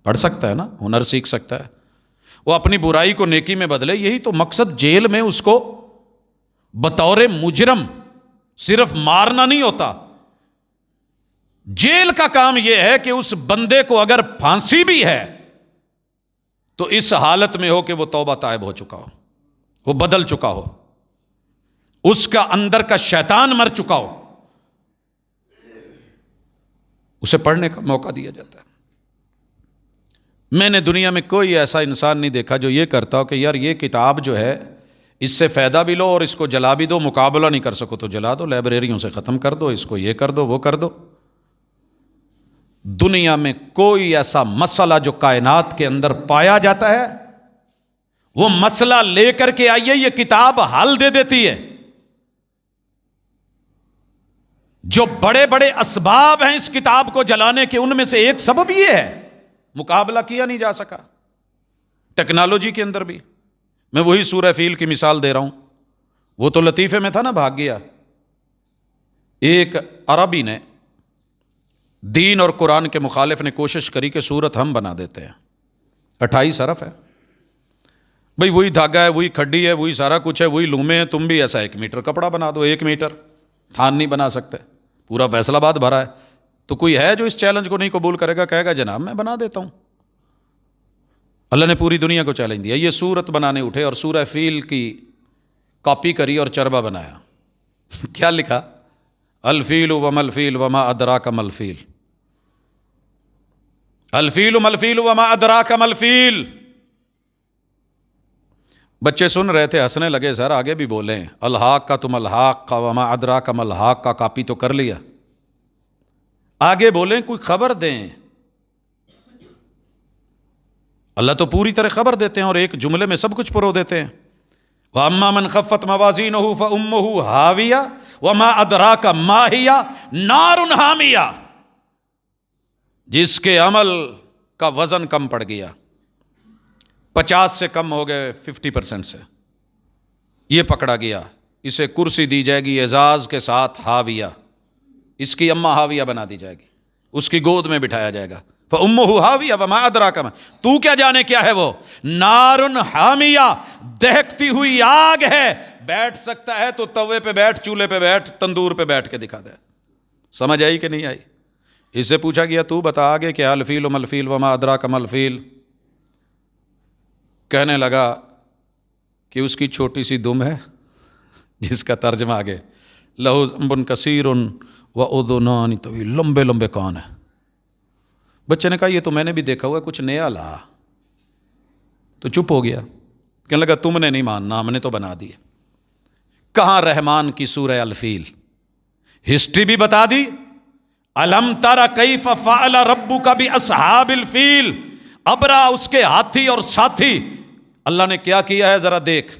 پڑھ سکتا ہے نا، ہنر سیکھ سکتا ہے، وہ اپنی برائی کو نیکی میں بدلے۔ یہی تو مقصد جیل میں اس کو بطور مجرم صرف مارنا نہیں ہوتا، جیل کا کام یہ ہے کہ اس بندے کو اگر پھانسی بھی ہے تو اس حالت میں ہو کہ وہ توبہ طائب ہو چکا ہو، وہ بدل چکا ہو، اس کا اندر کا شیطان مر چکا ہو، اسے پڑھنے کا موقع دیا جاتا ہے۔ میں نے دنیا میں کوئی ایسا انسان نہیں دیکھا جو یہ کرتا ہو کہ یار یہ کتاب جو ہے اس سے فائدہ بھی لو اور اس کو جلا بھی دو، مقابلہ نہیں کر سکو تو جلا دو، لائبریریوں سے ختم کر دو، اس کو یہ کر دو وہ کر دو۔ دنیا میں کوئی ایسا مسئلہ جو کائنات کے اندر پایا جاتا ہے، وہ مسئلہ لے کر کے آئیے، یہ کتاب حل دے دیتی ہے۔ جو بڑے بڑے اسباب ہیں اس کتاب کو جلانے کے، ان میں سے ایک سبب یہ ہے، مقابلہ کیا نہیں جا سکا ٹیکنالوجی کے اندر بھی۔ میں وہی سورہ فیل کی مثال دے رہا ہوں، وہ تو لطیفے میں تھا نا، بھاگ گیا۔ ایک عربی نے دین اور قرآن کے مخالف نے کوشش کری کہ سورت ہم بنا دیتے ہیں، 28 حرف ہے بھئی، وہی دھاگا ہے، وہی کھڈی ہے، وہی سارا کچھ ہے، وہی لومے ہیں، تم بھی ایسا 1 میٹر کپڑا بنا دو، 1 میٹر تھان نہیں بنا سکتے، پورا فیصل آباد بھرا ہے۔ تو کوئی ہے جو اس چیلنج کو نہیں قبول کرے گا، کہے گا جناب میں بنا دیتا ہوں۔ اللہ نے پوری دنیا کو چیلنج دیا، یہ سورت بنانے اٹھے اور سورہ فیل کی کاپی کری اور چربہ بنایا۔ کیا لکھا؟ الفیل وما الفیل وما ادراک ما الفیل، الفیل ما الفیل وما ادراک ما الفیل۔ بچے سن رہے تھے، ہنسنے لگے، سر آگے بھی بولیں، الحاق کا تم الحاق کا وما ادراک ما الحاق کا کاپی تو کر لیا، آگے بولیں، کوئی خبر دیں۔ اللہ تو پوری طرح خبر دیتے ہیں اور ایک جملے میں سب کچھ پرو دیتے ہیں۔ وَأَمَّا مَنْ خَفَّتْ مَوَازِينُهُ فَأُمُّهُ هَاوِيَةٌ وَمَا أَدْرَاكَ مَا هِيَ نَارٌ حَامِيَةٌ، جس کے عمل کا وزن کم پڑ گیا، 50 سے کم ہو گئے 50% سے، یہ پکڑا گیا، اسے کرسی دی جائے گی اعزاز کے ساتھ، ہاویہ، اس کی اماں ہاویہ بنا دی جائے گی، اس کی گود میں بٹھایا جائے گا۔ فَأُمُّهُ هَاوِيَةٌ وَمَا أَدْرَاكَ مَا، تو کیا جانے کیا ہے وہ، نارٌ حامیہ، دہکتی ہوئی آگ ہے، بیٹھ سکتا ہے تو توے پہ بیٹھ، چولہے پہ بیٹھ، تندور پہ بیٹھ کے دکھا دے۔ سمجھ آئی کہ نہیں آئی؟ اس سے پوچھا گیا تو بتا آگے کیا، الفیل ملفیل وما ادراک ملفیل، کہنے لگا کہ اس کی چھوٹی سی دم ہے، جس کا ترجمہ آگے لہو ذنب کثیر واذنان طویل، لمبے لمبے کان ہیں۔ بچے نے کہا یہ تو میں نے بھی دیکھا ہوا ہے، کچھ نیا لا، تو چپ ہو گیا، کہنے لگا تم نے نہیں ماننا، ہم نے تو بنا دی۔ کہاں رحمان کی سورہ الفیل، ہسٹری بھی بتا دی، الم تر کیف فعل ربک باصحاب الفیل، ابرا اس کے ہاتھی اور ساتھی اللہ نے کیا کیا ہے ذرا دیکھ،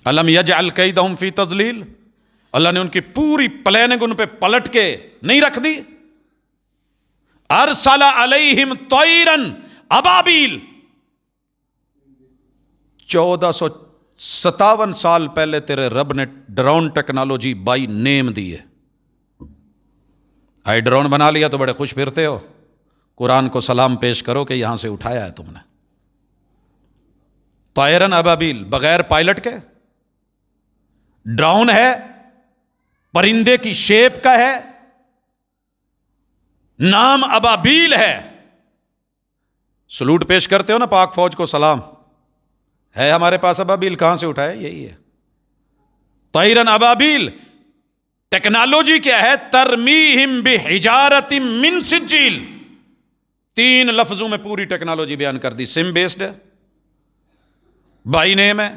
الم یجعل کیدہم فی تضلیل، اللہ نے ان کی پوری پلاننگ ان پہ پلٹ کے نہیں رکھ دی۔ ارسل علیہم طیرا ابابیل، 1457 سال پہلے تیرے رب نے ڈرون ٹیکنالوجی بائی نیم دی ہے۔ آئی ڈرون بنا لیا تو بڑے خوش پھرتے ہو، قرآن کو سلام پیش کرو کہ یہاں سے اٹھایا ہے تم نے۔ طیرن ابابیل، بغیر پائلٹ کے ڈرون ہے، پرندے کی شیپ کا ہے، نام ابابیل ہے۔ سلوٹ پیش کرتے ہو نا پاک فوج کو، سلام ہے ہمارے پاس، ابابیل کہاں سے اٹھایا؟ یہی ہے طیرن ابابیل۔ ٹیکنالوجی کیا ہے؟ ترمیہم بحجارۃ من سجیل، 3 لفظوں میں پوری ٹیکنالوجی بیان کر دی، سم بیسڈ ہے، بائی نیم ہے،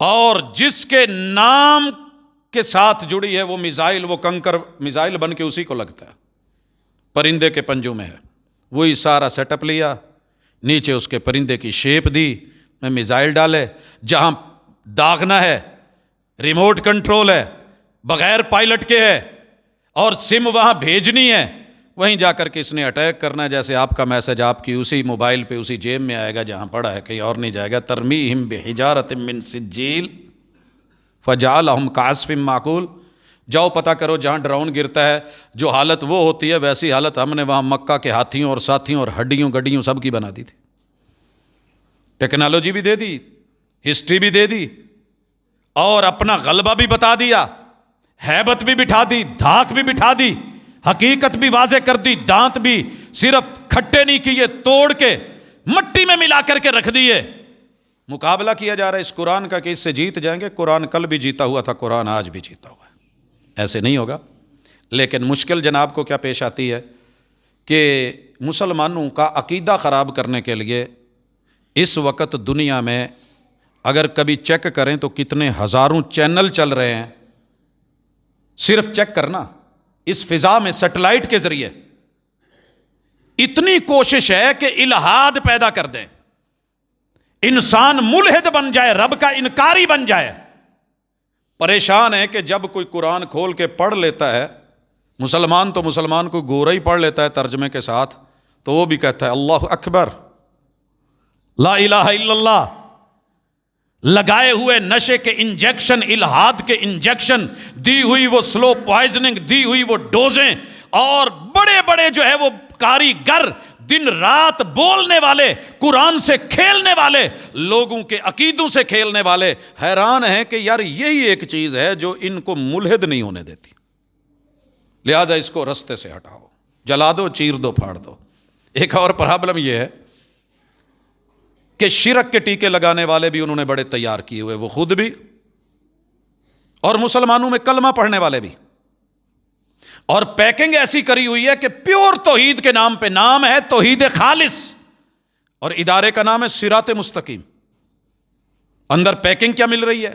اور جس کے نام کے ساتھ جڑی ہے وہ میزائل، وہ کنکر میزائل بن کے اسی کو لگتا ہے، پرندے کے پنجوں میں ہے، وہی سارا سیٹ اپ لیا، نیچے اس کے پرندے کی شیپ دی، میں میزائل ڈالے، جہاں داغنا ہے ریموٹ کنٹرول ہے، بغیر پائلٹ کے ہے، اور سم وہاں بھیجنی ہے، وہیں جا کر کے اس نے اٹیک کرنا ہے، جیسے آپ کا میسج آپ کی اسی موبائل پہ اسی جیب میں آئے گا جہاں پڑا ہے، کہیں اور نہیں جائے گا۔ ترمیہم بحجارۃ من سجیل فجعلہم کعصف معقول، جاؤ پتہ کرو جہاں ڈرون گرتا ہے جو حالت وہ ہوتی ہے، ویسی حالت ہم نے وہاں مکہ کے ہاتھیوں اور ساتھیوں اور ہڈیوں گڈیوں سب کی بنا دی تھی۔ ٹیکنالوجی بھی دے دی، ہسٹری بھی دے دی، اور اپنا غلبہ بھی بتا دیا، ہیبت بھی بٹھا دی، دھاک بھی بٹھا دی، حقیقت بھی واضح کر دی، دانت بھی صرف کھٹے نہیں کیے، توڑ کے مٹی میں ملا کر کے رکھ دیے۔ مقابلہ کیا جا رہا ہے اس قرآن کا کہ اس سے جیت جائیں گے۔ قرآن کل بھی جیتا ہوا تھا، قرآن آج بھی جیتا ہوا ہے، ایسے نہیں ہوگا۔ لیکن مشکل جناب کو کیا پیش آتی ہے کہ مسلمانوں کا عقیدہ خراب کرنے کے لیے اس وقت دنیا میں اگر کبھی چیک کریں تو کتنے ہزاروں چینل چل رہے ہیں، صرف چیک کرنا، اس فضا میں سیٹلائٹ کے ذریعے اتنی کوشش ہے کہ الہاد پیدا کر دیں، انسان ملحد بن جائے، رب کا انکاری بن جائے۔ پریشان ہے کہ جب کوئی قرآن کھول کے پڑھ لیتا ہے، مسلمان تو مسلمان کو گورا ہی پڑھ لیتا ہے ترجمے کے ساتھ، تو وہ بھی کہتا ہے اللہ اکبر، لا الہ الا اللہ، لگائے ہوئے نشے کے انجیکشن، الہاد کے انجیکشن، دی ہوئی وہ سلو پوائزننگ، دی ہوئی وہ ڈوزیں، اور بڑے بڑے جو ہے وہ کاریگر دن رات بولنے والے، قرآن سے کھیلنے والے، لوگوں کے عقیدوں سے کھیلنے والے حیران ہیں کہ یار یہی ایک چیز ہے جو ان کو ملحد نہیں ہونے دیتی، لہذا اس کو رستے سے ہٹاؤ، جلا دو، چیر دو، پھاڑ دو۔ ایک اور پرابلم یہ ہے کہ شرک کے ٹیکے لگانے والے بھی انہوں نے بڑے تیار کیے ہوئے، وہ خود بھی اور مسلمانوں میں کلمہ پڑھنے والے بھی، اور پیکنگ ایسی کری ہوئی ہے کہ پیور توحید کے نام پہ، نام ہے توحید خالص، اور ادارے کا نام ہے صراط مستقیم. اندر پیکنگ کیا مل رہی ہے؟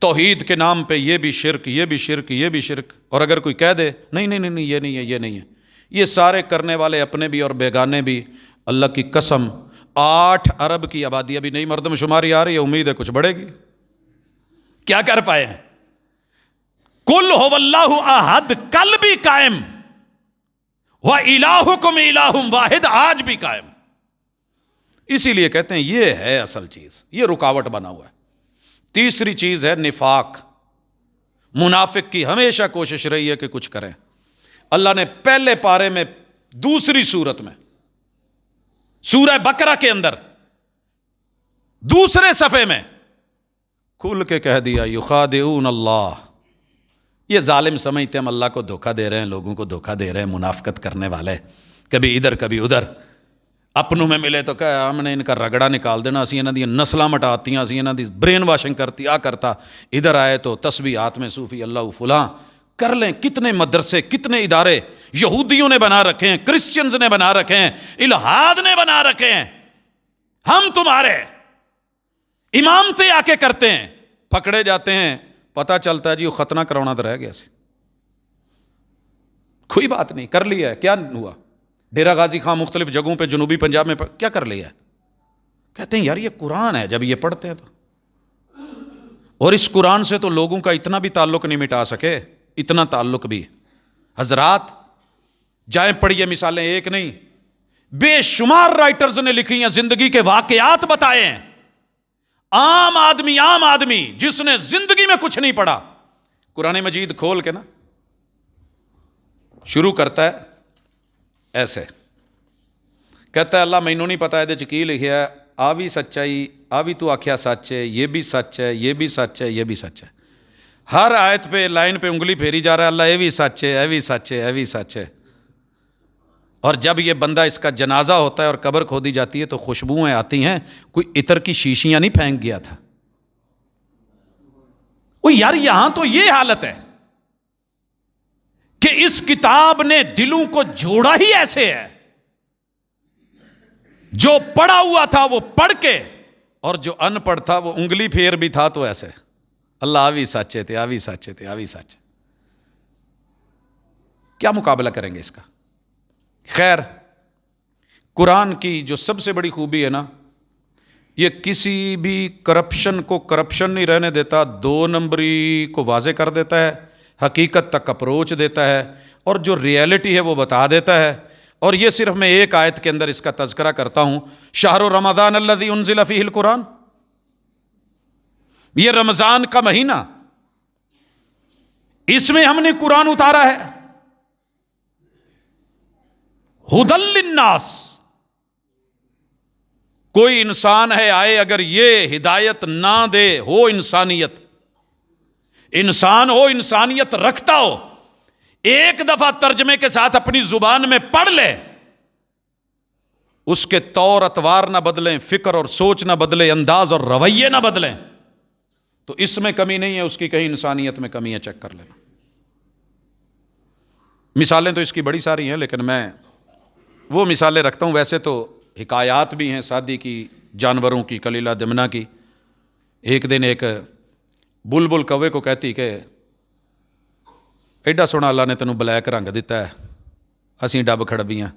توحید کے نام پہ یہ بھی شرک، یہ بھی شرک، یہ بھی شرک. اور اگر کوئی کہہ دے نہیں نہیں نہیں یہ نہیں ہے، یہ نہیں ہے، یہ سارے کرنے والے اپنے بھی اور بیگانے بھی. اللہ کی قسم 8 ارب کی آبادی ابھی نئی مردم شماری آ رہی ہے، امید ہے کچھ بڑھے گی. کیا کر پائے ہیں؟ کل ہو اللہ احد کل بھی قائم، وَإِلَٰهُكُمْ إِلَٰهٌ واحد آج بھی قائم. اسی لیے کہتے ہیں یہ ہے اصل چیز، یہ رکاوٹ بنا ہوا ہے. تیسری چیز ہے نفاق. منافق کی ہمیشہ کوشش رہی ہے کہ کچھ کریں. اللہ نے پہلے پارے میں دوسری سورت میں سورہ بقرہ کے اندر دوسرے صفحے میں کھل کے کہہ دیا یخادعون اللہ. یہ ظالم سمجھتے ہم اللہ کو دھوکہ دے رہے ہیں، لوگوں کو دھوکہ دے رہے ہیں. منافقت کرنے والے کبھی ادھر کبھی ادھر. اپنوں میں ملے تو کہا ہم نے ان کا رگڑا نکال دینا، اسی انہاں دی نسلاں مٹاتیاں، اسی انہاں دی برین واشنگ کرتی آ کرتا. ادھر آئے تو تسبیح ہاتھ میں صوفی اللہ فلاں کر لیں. کتنے مدرسے، کتنے ادارے یہودیوں نے بنا رکھے ہیں، کرسچنز نے بنا رکھے ہیں، الہاد نے بنا رکھے ہیں. ہم تمہارے امامتیں آ کے کرتے ہیں، پکڑے جاتے ہیں. پتہ چلتا ہے جی وہ ختنہ کرانا تو رہ گیا سی، کوئی بات نہیں، کر لیا ہے. کیا ہوا؟ ڈیرہ غازی خان مختلف جگہوں پہ جنوبی پنجاب میں کیا کر لیا ہے؟ کہتے ہیں یار یہ قرآن ہے. جب یہ پڑھتے ہیں تو، اور اس قرآن سے تو لوگوں کا اتنا بھی تعلق نہیں مٹا سکے، اتنا تعلق بھی. حضرات جائیں پڑھیے مثالیں، ایک نہیں بے شمار رائٹرز نے لکھی ہیں، زندگی کے واقعات بتائے ہیں. عام آدمی جس نے زندگی میں کچھ نہیں پڑھا، قرآن مجید کھول کے نا شروع کرتا ہے ایسے، کہتا ہے اللہ مینوں نہیں پتا یہ کی لکھیا ہے، آ بھی سچائی، آ بھی تو آکھیا سچ ہے، یہ بھی سچ ہے، یہ بھی سچ ہے، یہ بھی سچ ہے. ہر آیت پہ لائن پہ انگلی پھیری جا رہا ہے، اللہ یہ بھی سچ ہے، یہ بھی سچ ہے، یہ بھی سچ ہے. اور جب یہ بندہ اس کا جنازہ ہوتا ہے اور قبر کھودی جاتی ہے تو خوشبوئیں آتی ہیں، کوئی عطر کی شیشیاں نہیں پھینک گیا تھا. وہ یار یہاں تو یہ حالت ہے کہ اس کتاب نے دلوں کو جوڑا ہی ایسے ہے، جو پڑھا ہوا تھا وہ پڑھ کے، اور جو ان پڑھ تھا وہ انگلی پھیر بھی تھا تو ایسے اللہ آوی سچے تھے، آوی سچے تھے، آوی سچ. کیا مقابلہ کریں گے اس کا؟ خیر، قرآن کی جو سب سے بڑی خوبی ہے نا، یہ کسی بھی کرپشن کو کرپشن نہیں رہنے دیتا، 2 نمبری کو واضح کر دیتا ہے، حقیقت تک اپروچ دیتا ہے، اور جو ریئلٹی ہے وہ بتا دیتا ہے. اور یہ صرف میں ایک آیت کے اندر اس کا تذکرہ کرتا ہوں، شہر رمضان الذی انزل فیہ القرآن. یہ رمضان کا مہینہ، اس میں ہم نے قرآن اتارا ہے. ہدی للناس، کوئی انسان ہے آئے اگر یہ ہدایت نہ دے، ہو انسانیت، انسان ہو، انسانیت رکھتا ہو، ایک دفعہ ترجمے کے ساتھ اپنی زبان میں پڑھ لے، اس کے طور اطوار نہ بدلیں، فکر اور سوچ نہ بدلے، انداز اور رویے نہ بدلیں، تو اس میں کمی نہیں ہے، اس کی کہیں انسانیت میں کمی ہے، چیک کر لینا. مثالیں تو اس کی بڑی ساری ہیں، لیکن میں وہ مثالیں رکھتا ہوں. ویسے تو حکایات بھی ہیں سادی کی، جانوروں کی، کلیلہ دمنہ کی. ایک دن ایک بلبل کوے کو کہتی کہ ایڈا سونا اللہ نے تینوں بلیک رنگ دیتا ہے، اسی ڈب کھڑبیاں،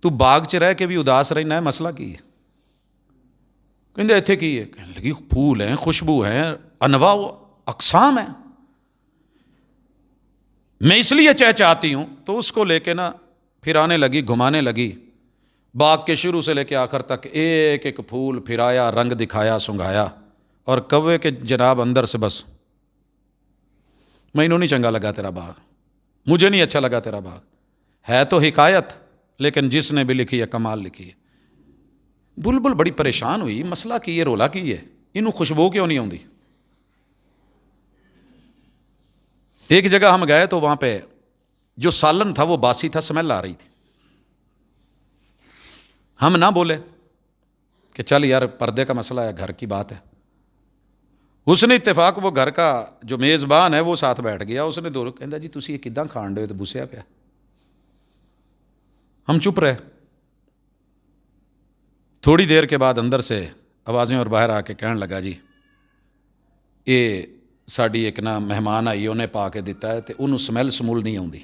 تو باغ چ رہ کے بھی اداس رہنا ہے، مسئلہ کی ہے؟ کہندے ایتھے کی ہے؟ کہنے لگی پھول ہیں، خوشبو ہیں، انواع و اقسام ہیں، میں اس لیے چہچہاتی ہوں. تو اس کو لے کے نا پھرانے لگی، گھمانے لگی، باغ کے شروع سے لے کے آخر تک ایک ایک پھول پھرایا، رنگ دکھایا، سنگھایا. اور کوے کے جناب اندر سے بس مینوں نہیں چنگا لگا تیرا باغ، مجھے نہیں اچھا لگا تیرا باغ. ہے تو حکایت، لیکن جس نے بھی لکھی ہے کمال لکھی ہے. بلبل بڑی پریشان ہوئی، مسئلہ کی ہے، رولا کی ہے، انہوں خوشبو کیوں نہیں آتی؟ ایک جگہ ہم گئے تو وہاں پہ جو سالن تھا وہ باسی تھا، سمیل آ رہی تھی. ہم نہ بولے کہ چل یار پردے کا مسئلہ ہے، گھر کی بات ہے. اس نے اتفاق وہ گھر کا جو میزبان ہے وہ ساتھ بیٹھ گیا. اس نے دو کہندا جی تسی یہ کداں کھان ڈے ہو؟ تو بسیا پیا. ہم چپ رہے. تھوڑی دیر کے بعد اندر سے آوازیں اور باہر آ کے کہنے لگا جی یہ ساڈی ایک نا مہمان آئی انہیں پا کے دیتا ہے تو انہوں سمیل سمول نہیں آتی،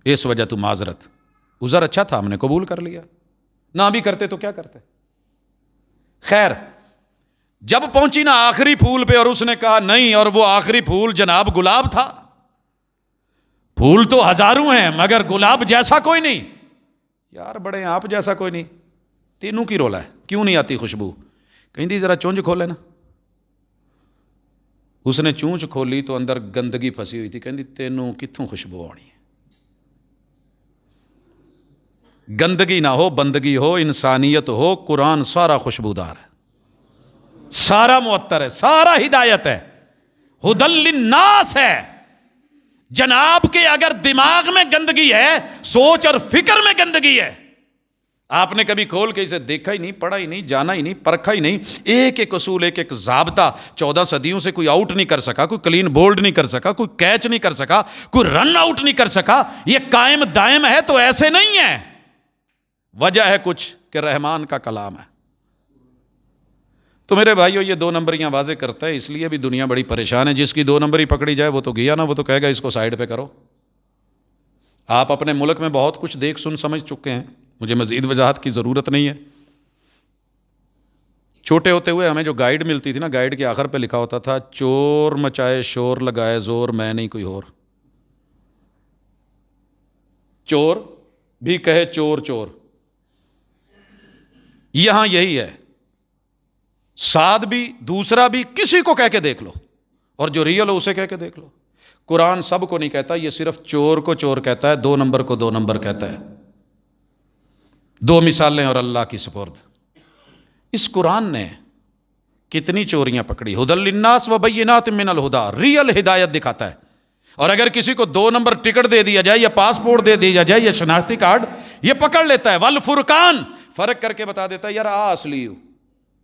اس وجہ تو معذرت۔ عذر اچھا تھا، ہم نے قبول کر لیا، نہ بھی کرتے تو کیا کرتے۔ خیر جب پہنچی نا آخری پھول پہ اور اس نے کہا نہیں، اور وہ آخری پھول جناب گلاب تھا۔ پھول تو ہزاروں ہیں مگر گلاب جیسا کوئی نہیں۔ یار بڑے آپ جیسا کوئی نہیں، تینوں کی رولا ہے، کیوں نہیں آتی خوشبو؟ کہیں دی ذرا چونج کھولے نا۔ اس نے چونچ کھولی تو اندر گندگی پھنسی ہوئی تھی، کہیں دی تینوں کتھوں خوشبو آنی ہے؟ گندگی نہ ہو، بندگی ہو، انسانیت ہو، قرآن سارا خوشبودار ہے، سارا معطر ہے، سارا ہدایت ہے، ہدی للناس ہے۔ جناب کے اگر دماغ میں گندگی ہے، سوچ اور فکر میں گندگی ہے، آپ نے کبھی کھول کے اسے دیکھا ہی نہیں، پڑھا ہی نہیں، جانا ہی نہیں، پرکھا ہی نہیں، ایک ایک اصول، ایک ایک ضابطہ 14 صدیوں سے کوئی آؤٹ نہیں کر سکا، کوئی کلین بولڈ نہیں کر سکا، کوئی کیچ نہیں کر سکا، کوئی رن آؤٹ نہیں کر سکا، یہ قائم دائم ہے تو ایسے نہیں ہے، وجہ ہے کچھ کہ رحمان کا کلام ہے۔ تو میرے بھائیو یہ 2 نمبریاں واضح کرتا ہے، اس لیے بھی دنیا بڑی پریشان ہے۔ جس کی 2 نمبری پکڑی جائے وہ تو گیا نا، وہ تو کہے گا اس کو سائیڈ پہ کرو۔ آپ اپنے ملک میں بہت کچھ دیکھ سن سمجھ چکے ہیں، مجھے مزید وضاحت کی ضرورت نہیں ہے۔ چھوٹے ہوتے ہوئے ہمیں جو گائیڈ ملتی تھی نا، گائیڈ کے آخر پہ لکھا ہوتا تھا چور مچائے شور لگائے زور میں نہیں کوئی اور۔ چور بھی کہے چور چور، یہاں یہی ہے، ساتھ بھی دوسرا بھی کسی کو کہہ کے دیکھ لو، اور جو ریئل ہو اسے کہہ کے دیکھ لو۔ قرآن سب کو نہیں کہتا، یہ صرف چور کو چور کہتا ہے، 2 نمبر کو 2 نمبر کہتا ہے۔ 2 مثالیں اور اللہ کی سپرد۔ اس قرآن نے کتنی چوریاں پکڑی، ھدی للناس وبینات من الھدی، ریئل ہدایت دکھاتا ہے۔ اور اگر کسی کو 2 نمبر ٹکٹ دے دیا جائے یا پاسپورٹ دے دیا جائے یا شناختی کارڈ، یہ پکڑ لیتا ہے۔ والفرقان، فرق کر کے بتا دیتا ہے، یار اصلی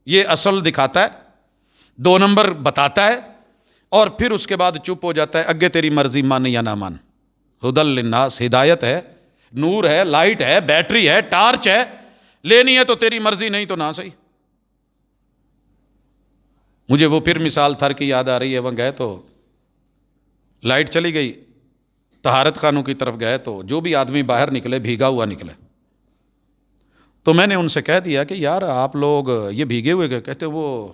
یہ اصل دکھاتا ہے، 2 نمبر بتاتا ہے، اور پھر اس کے بعد چپ ہو جاتا ہے، اگے تیری مرضی مان یا نہ مان۔ ھدی للناس، ہدایت ہے، نور ہے، لائٹ ہے، بیٹری ہے، ٹارچ ہے، لینی ہے تو تیری مرضی، نہیں تو نہ صحیح۔ مجھے وہ پھر مثال تھر کی یاد آ رہی ہے، وہاں گئے تو لائٹ چلی گئی، طہارت خانوں کی طرف گئے تو جو بھی آدمی باہر نکلے بھیگا ہوا نکلے، تو میں نے ان سے کہہ دیا کہ یار آپ لوگ یہ بھیگے ہوئے، کہتے وہ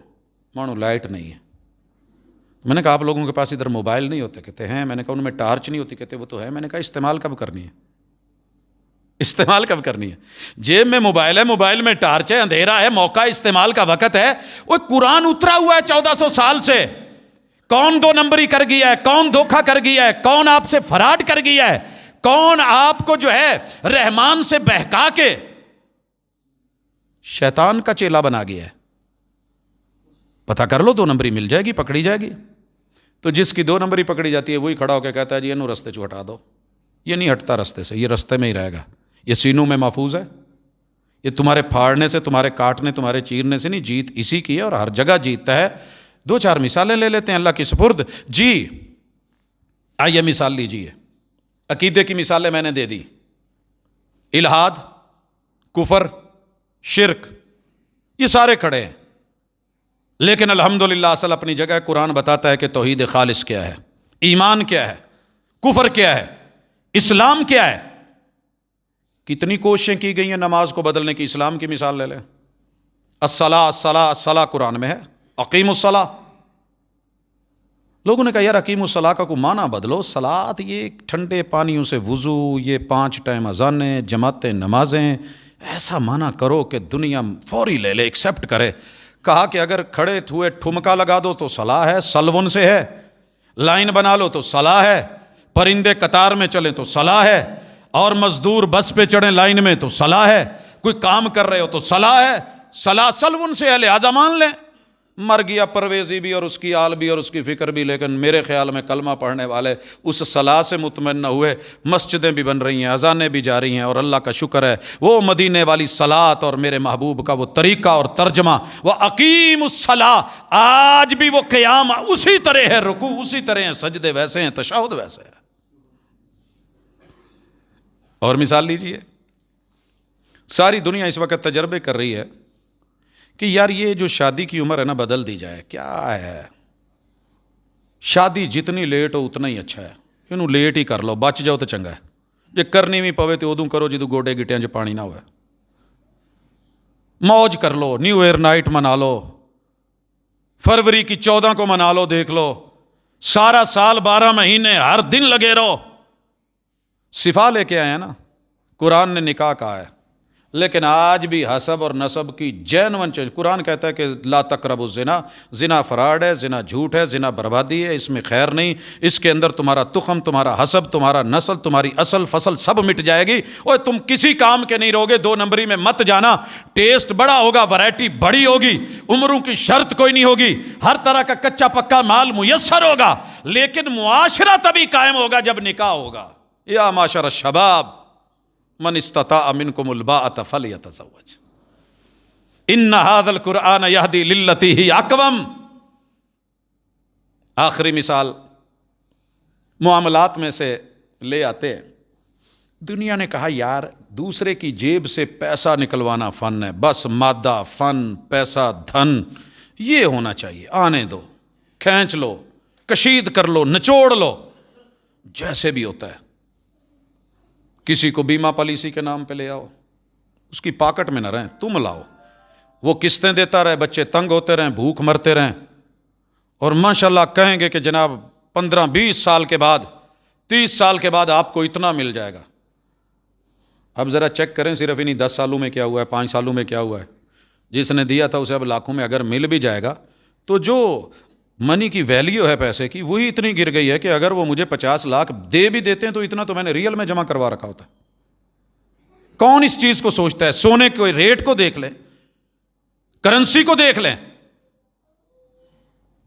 مانو لائٹ نہیں ہے۔ میں نے کہا آپ لوگوں کے پاس ادھر موبائل نہیں ہوتے؟ کہتے ہیں۔ میں نے کہا ان میں ٹارچ نہیں ہوتی؟ کہتے وہ تو ہے۔ میں نے کہا استعمال کب کرنی ہے؟ استعمال کب کرنی ہے؟ جیب میں موبائل ہے، موبائل میں ٹارچ ہے، اندھیرا ہے، موقع استعمال کا وقت ہے۔ وہ قرآن اترا ہوا ہے 1400 سال سے، کون 2 نمبری کر گیا ہے، کون دھوکہ کر گیا ہے، کون آپ سے فراڈ کر گیا ہے، کون آپ کو جو ہے رحمان سے بہکا کے شیطان کا چیلا بنا گیا ہے۔ پتہ کر لو، 2 نمبری مل جائے گی، پکڑی جائے گی۔ تو جس کی 2 نمبری پکڑی جاتی ہے وہی کھڑا ہو کے کہتا ہے جی انہوں رستے چو ہٹا دو۔ یہ نہیں ہٹتا رستے سے، یہ رستے میں ہی رہے گا، یہ سینوں میں محفوظ ہے۔ یہ تمہارے پھاڑنے سے، تمہارے کاٹنے، تمہارے چیرنے سے نہیں، جیت اسی کی ہے اور ہر جگہ جیتتا ہے۔ 2-4 مثالیں لے لیتے ہیں اللہ کی سپرد۔ جی آئیے مثال لیجیے، عقیدے کی مثالیں میں نے دے دی، الحاد، کفر، شرک، یہ سارے کھڑے ہیں، لیکن الحمدللہ اصل اپنی جگہ۔ قرآن بتاتا ہے کہ توحید خالص کیا ہے، ایمان کیا ہے، کفر کیا ہے، اسلام کیا ہے۔ کتنی کوششیں کی گئی ہیں نماز کو بدلنے کی، اسلام کی مثال لے لیں۔ الصلاۃ الصلاۃ الصلاۃ قرآن میں ہے، اقیم الصلاۃ۔ لوگوں نے کہا یار اقیم الصلاۃ کا کوئی معنی بدلو، صلاۃ یہ ٹھنڈے پانیوں سے وضو، یہ 5 ٹائم اذانیں، جماعتیں، نمازیں، ایسا معنی کرو کہ دنیا فوری لے لے، ایکسیپٹ کرے۔ کہا کہ اگر کھڑے ہوئے ٹھمکا لگا دو تو صلاح ہے، سلون سے ہے، لائن بنا لو تو صلاح ہے، پرندے قطار میں چلیں تو صلاح ہے، اور مزدور بس پہ چڑھیں لائن میں تو صلاح ہے، کوئی کام کر رہے ہو تو صلاح ہے، صلاح سلون سے ہے، لہٰذا مان لیں۔ مر گیا پرویزی بھی اور اس کی آل بھی اور اس کی فکر بھی، لیکن میرے خیال میں کلمہ پڑھنے والے اس صلاح سے مطمئن نہ ہوئے۔ مسجدیں بھی بن رہی ہیں، اذانیں بھی جاری ہیں، اور اللہ کا شکر ہے وہ مدینے والی صلاۃ اور میرے محبوب کا وہ طریقہ اور ترجمہ، وہ اقیم الصلاۃ، آج بھی وہ قیام اسی طرح ہے، رکوع اسی طرح ہیں، سجدے ویسے ہیں، تشہد ویسے ہے۔ اور مثال لیجئے، ساری دنیا اس وقت تجربے کر رہی ہے کہ یار یہ جو شادی کی عمر ہے نا بدل دی جائے. کیا ہے شادی جتنی لیٹ ہو اتنا ہی اچھا ہے. یہ لیٹ ہی کر لو, بچ جاؤ تو چنگا ہے. جے کرنی بھی پوے تو ادوں کرو جدوں گوڈے گٹیاں 'چ پانی نہ ہوئے. موج کر لو, نیو ایئر نائٹ منا لو, فروری کی 14 کو منا لو, دیکھ لو سارا سال 12 مہینے ہر دن لگے رہو. صفا لے کے آئے ہیں نا, قرآن نے نکاح کہا ہے, لیکن آج بھی حسب اور نسب کی جینون چیز. قرآن کہتا ہے کہ لا تقربوا الزنا, زنا فراڈ ہے, زنا جھوٹ ہے, زنا بربادی ہے, اس میں خیر نہیں, اس کے اندر تمہارا تخم, تمہارا حسب, تمہارا نسل, تمہاری اصل فصل سب مٹ جائے گی. اور تم کسی کام کے نہیں رہو گے. 2 نمبری میں مت جانا. ٹیسٹ بڑا ہوگا, ورائٹی بڑی ہوگی, عمروں کی شرط کوئی نہیں ہوگی, ہر طرح کا کچا پکا مال میسر ہوگا, لیکن معاشرہ تبھی قائم ہوگا جب نکاح ہوگا. یا معاشر الشباب من استطاع منکم الباءۃ فلیتزوج ان ھذا القرآن یہدی للتی ہی اقوم. آخری مثال معاملات میں سے لے آتے ہیں. دنیا نے کہا یار دوسرے کی جیب سے پیسہ نکلوانا فن ہے, بس مادہ, فن, پیسہ, دھن یہ ہونا چاہیے. آنے دو, کھینچ لو, کشید کر لو, نچوڑ لو, جیسے بھی ہوتا ہے. کسی کو بیمہ پالیسی کے نام پہ لے آؤ, اس کی پاکٹ میں نہ رہیں, تم لاؤ. وہ قسطیں دیتا رہے, بچے تنگ ہوتے رہیں, بھوک مرتے رہیں, اور ماشاءاللہ کہیں گے کہ جناب 15-20 سال کے بعد, 30 سال کے بعد آپ کو اتنا مل جائے گا. اب ذرا چیک کریں صرف انہیں 10 سالوں میں کیا ہوا ہے, 5 سالوں میں کیا ہوا ہے. جس نے دیا تھا اسے اب لاکھوں میں اگر مل بھی جائے گا تو جو منی کی ویلیو ہے پیسے کی وہی اتنی گر گئی ہے کہ اگر وہ مجھے 50 لاکھ دے بھی دیتے ہیں تو اتنا تو میں نے ریئل میں جمع کروا رکھا ہوتا ہے. کون اس چیز کو سوچتا ہے؟ سونے کے ریٹ کو دیکھ لیں, کرنسی کو دیکھ لیں,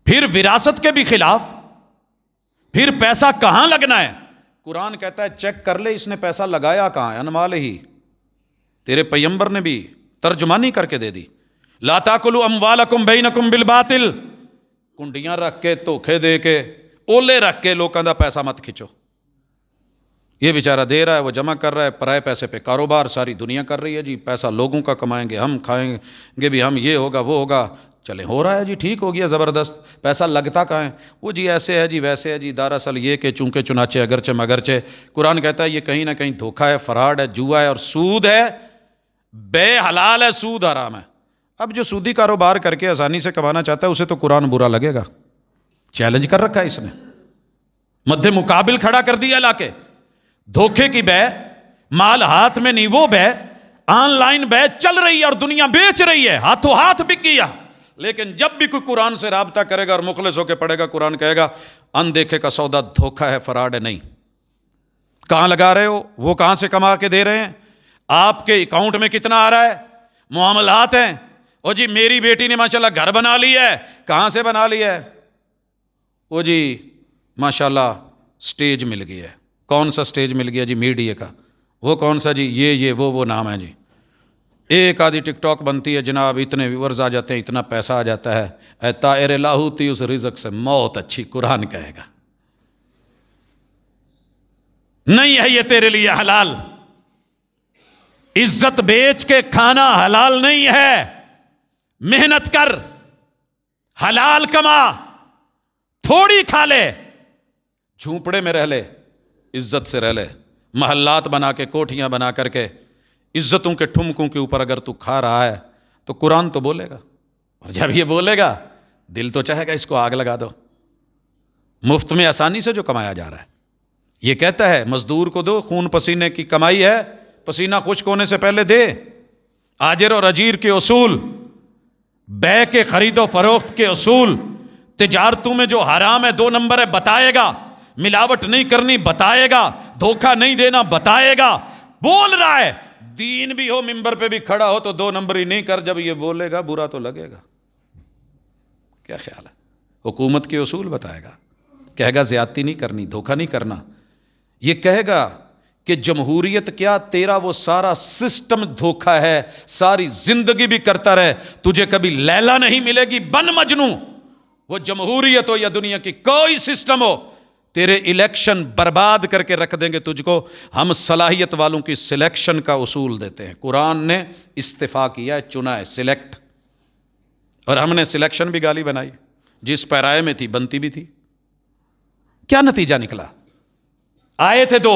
پھر وراثت کے بھی خلاف, پھر پیسہ کہاں لگنا ہے. قرآن کہتا ہے چیک کر لے اس نے پیسہ لگایا کہاں ہے. انمال ہی, تیرے پیغمبر نے بھی ترجمانی کر کے دے دی. لا تاکلوا اموالکم بینکم بالباطل, کنڈیاں رکھ کے, دھوکے دے کے, اولے رکھ کے لوکاں دا پیسہ مت کھچو. یہ بیچارہ دے رہا ہے, وہ جمع کر رہا ہے, پرائے پیسے پہ کاروبار ساری دنیا کر رہی ہے. جی پیسہ لوگوں کا کمائیں گے, ہم کھائیں گے بھی, ہم یہ ہوگا وہ ہوگا. چلے ہو رہا ہے جی, ٹھیک ہو گیا, زبردست. پیسہ لگتا کہاں ہے؟ وہ جی ایسے ہے, جی ویسے ہے, جی دراصل یہ کہ چونکہ چنانچہ اگرچہ مگرچہ. قرآن کہتا ہے یہ کہیں نہ کہیں دھوکا ہے, فراڈ ہے, جوا ہے اور سود ہے. بے حلال ہے, سود حرام ہے. اب جو سودی کاروبار کر کے آسانی سے کمانا چاہتا ہے اسے تو قرآن برا لگے گا. چیلنج کر رکھا ہے اس نے, مد مقابل کھڑا کر دیا لا کے. دھوکے کی بے, مال ہاتھ میں نہیں وہ بے, آن لائن بے چل رہی ہے اور دنیا بیچ رہی ہے, ہاتھوں ہاتھ بک گیا. لیکن جب بھی کوئی قرآن سے رابطہ کرے گا اور مخلص ہو کے پڑھے گا, قرآن کہے گا اندیکھے کا سودا دھوکا ہے, فراڈ ہے. نہیں, کہاں لگا رہے ہو, وہ کہاں سے کما کے دے رہے ہیں, آپ کے اکاؤنٹ میں کتنا آ رہا ہے, معاملات ہیں. او جی میری بیٹی نے ماشاءاللہ گھر بنا لی ہے, کہاں سے بنا لی ہے؟ او جی ماشاءاللہ سٹیج مل گئی ہے. کون سا سٹیج مل گیا جی؟ میڈیا کا. وہ کون سا جی؟ یہ وہ نام ہے جی. ایک آدھی ٹک ٹاک بنتی ہے جناب, اتنے ویورز آ جاتے ہیں, اتنا پیسہ آ جاتا ہے. اے طائر لاہوتی اس رزق سے موت اچھی, قرآن کہے گا نہیں ہے یہ تیرے لیے حلال. عزت بیچ کے کھانا حلال نہیں ہے. محنت کر, حلال کما, تھوڑی کھا لے, جھونپڑے میں رہ لے, عزت سے رہ لے. محلات بنا کے, کوٹھیاں بنا کر کے, عزتوں کے ٹھمکوں کے اوپر اگر تو کھا رہا ہے تو قرآن تو بولے گا. اور جب یہ بولے گا دل تو چاہے گا اس کو آگ لگا دو. مفت میں آسانی سے جو کمایا جا رہا ہے, یہ کہتا ہے مزدور کو دو, خون پسینے کی کمائی ہے, پسینہ خشک ہونے سے پہلے دے. آجر اور اجیر کے اصول, بے کے خرید و فروخت کے اصول, تجارتوں میں جو حرام ہے 2 نمبر ہے بتائے گا, ملاوٹ نہیں کرنی بتائے گا, دھوکہ نہیں دینا بتائے گا. بول رہا ہے, دین بھی ہو, منبر پہ بھی کھڑا ہو تو 2 نمبر ہی نہیں کر. جب یہ بولے گا برا تو لگے گا. کیا خیال ہے؟ حکومت کے اصول بتائے گا, کہے گا زیادتی نہیں کرنی, دھوکہ نہیں کرنا. یہ کہے گا کہ جمہوریت کیا, تیرا وہ سارا سسٹم دھوکہ ہے, ساری زندگی بھی کرتا رہے, تجھے کبھی لیلا نہیں ملے گی, بن مجنوں. وہ جمہوریت ہو یا دنیا کی کوئی سسٹم ہو, تیرے الیکشن برباد کر کے رکھ دیں گے تجھ کو. ہم صلاحیت والوں کی سلیکشن کا اصول دیتے ہیں. قرآن نے استفا کیا ہے, چنا ہے, سلیکٹ. اور ہم نے سلیکشن بھی گالی بنائی, جس پیرائے میں تھی بنتی بھی تھی. کیا نتیجہ نکلا؟ آئے تھے دو,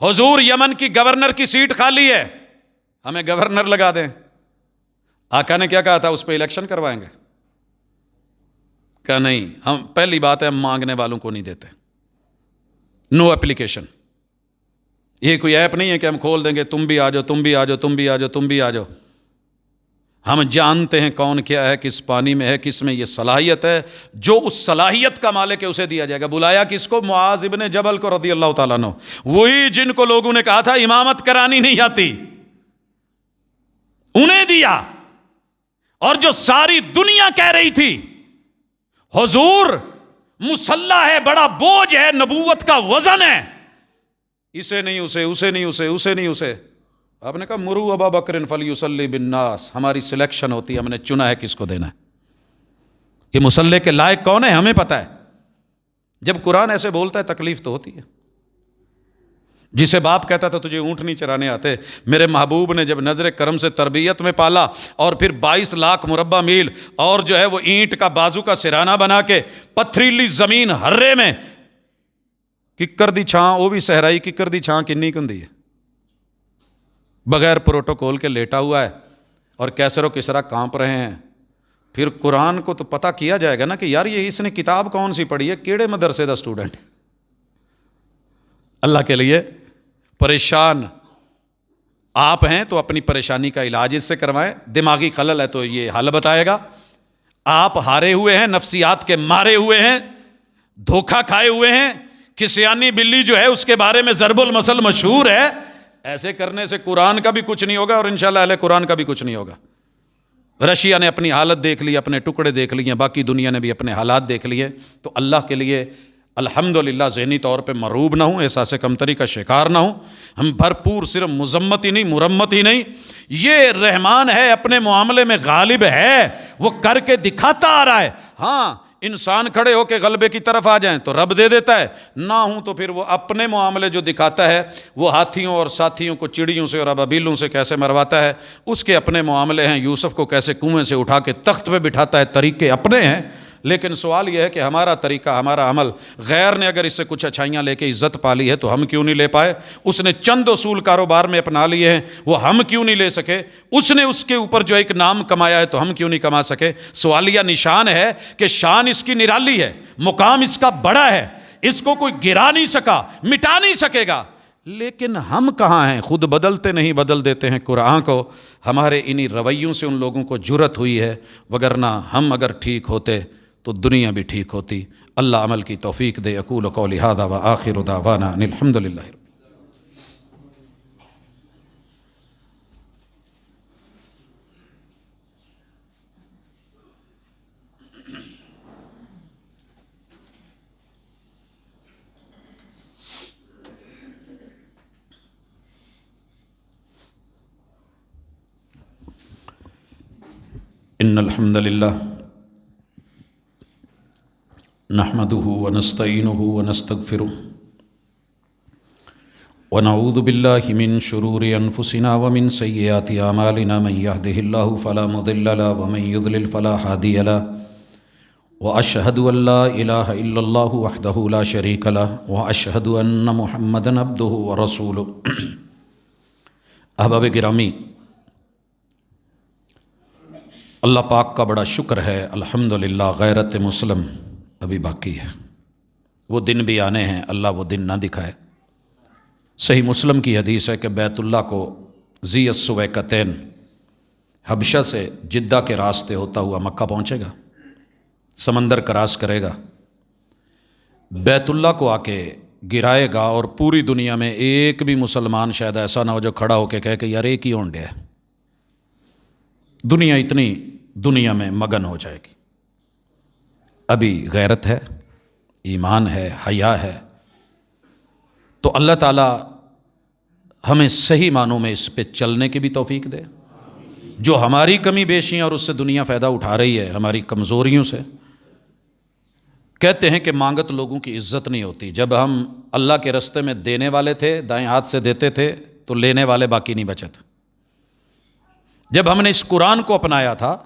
حضور یمن کی گورنر کی سیٹ خالی ہے, ہمیں گورنر لگا دیں. آقا نے کیا کہا تھا؟ اس پہ الیکشن کروائیں گے. کہا نہیں, ہم پہلی بات ہے ہم مانگنے والوں کو نہیں دیتے. نو اپلیکیشن. یہ کوئی ایپ نہیں ہے کہ ہم کھول دیں گے تم بھی آ جاؤ, تم بھی آ جاؤ, تم بھی آ جاؤ, تم بھی آ جاؤ. ہم جانتے ہیں کون کیا ہے, کس پانی میں ہے, کس میں یہ صلاحیت ہے. جو اس صلاحیت کا مالک ہے اسے دیا جائے گا. بلایا کس کو؟ معاذ ابن جبل کو رضی اللہ تعالیٰ عنہ. وہی جن کو لوگوں نے کہا تھا امامت کرانی نہیں آتی, انہیں دیا. اور جو ساری دنیا کہہ رہی تھی حضور مسلح ہے, بڑا بوجھ ہے, نبوت کا وزن ہے, اسے نہیں اسے, اسے نہیں اسے, اسے نہیں اسے. آپ نے کہا مرو ابا بکر فلیصلی بالناس. ہماری سلیکشن ہوتی ہے, ہم نے چنا ہے کس کو دینا ہے. یہ مسلح کے لائق کون ہے ہمیں پتہ ہے. جب قرآن ایسے بولتا ہے تکلیف تو ہوتی ہے. جسے باپ کہتا تھا تجھے اونٹ نہیں چرانے آتے, میرے محبوب نے جب نظر کرم سے تربیت میں پالا اور پھر 22 لاکھ مربع میل اور جو ہے وہ اینٹ کا بازو کا سرانہ بنا کے پتھریلی زمین ہرے میں ککر دی چھاں, وہ بھی صحرائی ککر دی چھاں کنی کندی ہے, بغیر پروٹوکول کے لیٹا ہوا ہے اور کیسر و کسرا کانپ رہے ہیں. پھر قرآن کو تو پتہ کیا جائے گا نا کہ یار یہ اس نے کتاب کون سی پڑھی ہے, کیڑے مدرسے دا اسٹوڈنٹ. اللہ کے لیے پریشان آپ ہیں تو اپنی پریشانی کا علاج اس سے کروائیں. دماغی خلل ہے تو یہ حل بتائے گا. آپ ہارے ہوئے ہیں, نفسیات کے مارے ہوئے ہیں, دھوکہ کھائے ہوئے ہیں. کسیانی بلی جو ہے اس کے بارے میں ضرب المثل مشہور ہے. ایسے کرنے سے قرآن کا بھی کچھ نہیں ہوگا اور انشاءاللہ اہل قرآن کا بھی کچھ نہیں ہوگا. رشیا نے اپنی حالت دیکھ لی, اپنے ٹکڑے دیکھ لیے, باقی دنیا نے بھی اپنے حالات دیکھ لیے. تو اللہ کے لیے الحمدللہ ذہنی طور پہ مروب نہ ہوں, احساس کمتری کا شکار نہ ہوں. ہم بھرپور صرف مذمت ہی نہیں, مرمت ہی نہیں, یہ رحمان ہے, اپنے معاملے میں غالب ہے, وہ کر کے دکھاتا آ رہا ہے. ہاں انسان کھڑے ہو کے غلبے کی طرف آ جائیں تو رب دے دیتا ہے, نہ ہوں تو پھر وہ اپنے معاملے جو دکھاتا ہے وہ ہاتھیوں اور ساتھیوں کو چڑیوں سے اور ابابیلوں سے کیسے مرواتا ہے, اس کے اپنے معاملے ہیں. یوسف کو کیسے کنویں سے اٹھا کے تخت پہ بٹھاتا ہے, طریقے اپنے ہیں. لیکن سوال یہ ہے کہ ہمارا طریقہ, ہمارا عمل, غیر نے اگر اس سے کچھ اچھائیاں لے کے عزت پالی ہے تو ہم کیوں نہیں لے پائے؟ اس نے چند اصول کاروبار میں اپنا لیے ہیں, وہ ہم کیوں نہیں لے سکے؟ اس نے اس کے اوپر جو ایک نام کمایا ہے تو ہم کیوں نہیں کما سکے؟ سوالیہ نشان ہے کہ شان اس کی نرالی ہے, مقام اس کا بڑا ہے, اس کو کوئی گرا نہیں سکا, مٹا نہیں سکے گا. لیکن ہم کہاں ہیں؟ خود بدلتے نہیں, بدل دیتے ہیں قرآن کو. ہمارے انہی رویوں سے ان لوگوں کو جرت ہوئی ہے, وگرنہ ہم اگر ٹھیک ہوتے تو دنیا بھی ٹھیک ہوتی. اللہ عمل کی توفیق دے. اقول قولی ھذا وآخر دعوانا ان الحمد للہ. ان الحمد للہ نحمده ونستعینه ونستغفره ونعوذ باللہ من شرور انفسنا ومن سیئات اعمالنا من يهده الله فلا مضل له ومن يضلل فلا هادي له واشهد ان لا اله الا الله وحده لا شريك له واشهد ان محمدا عبده ورسوله. احباب گرامی, اللہ پاک کا بڑا شکر ہے, الحمدللہ غیرت مسلم ابھی باقی ہے. وہ دن بھی آنے ہیں, اللہ وہ دن نہ دکھائے. صحیح مسلم کی حدیث ہے کہ بیت اللہ کو ذی السویقتین حبشہ سے جدہ کے راستے ہوتا ہوا مکہ پہنچے گا, سمندر کراس کرے گا, بیت اللہ کو آ کے گرائے گا, اور پوری دنیا میں ایک بھی مسلمان شاید ایسا نہ ہو جو کھڑا ہو کے کہے کہ یار ایک ہی ہونڈے ہے. دنیا اتنی دنیا میں مگن ہو جائے گی. ابھی غیرت ہے, ایمان ہے, حیا ہے, تو اللہ تعالیٰ ہمیں صحیح معنوں میں اس پہ چلنے کی بھی توفیق دے. جو ہماری کمی بیشیاں اور اس سے دنیا فائدہ اٹھا رہی ہے, ہماری کمزوریوں سے, کہتے ہیں کہ مانگت لوگوں کی عزت نہیں ہوتی. جب ہم اللہ کے راستے میں دینے والے تھے، دائیں ہاتھ سے دیتے تھے تو لینے والے باقی نہیں بچے تھے. جب ہم نے اس قرآن کو اپنایا تھا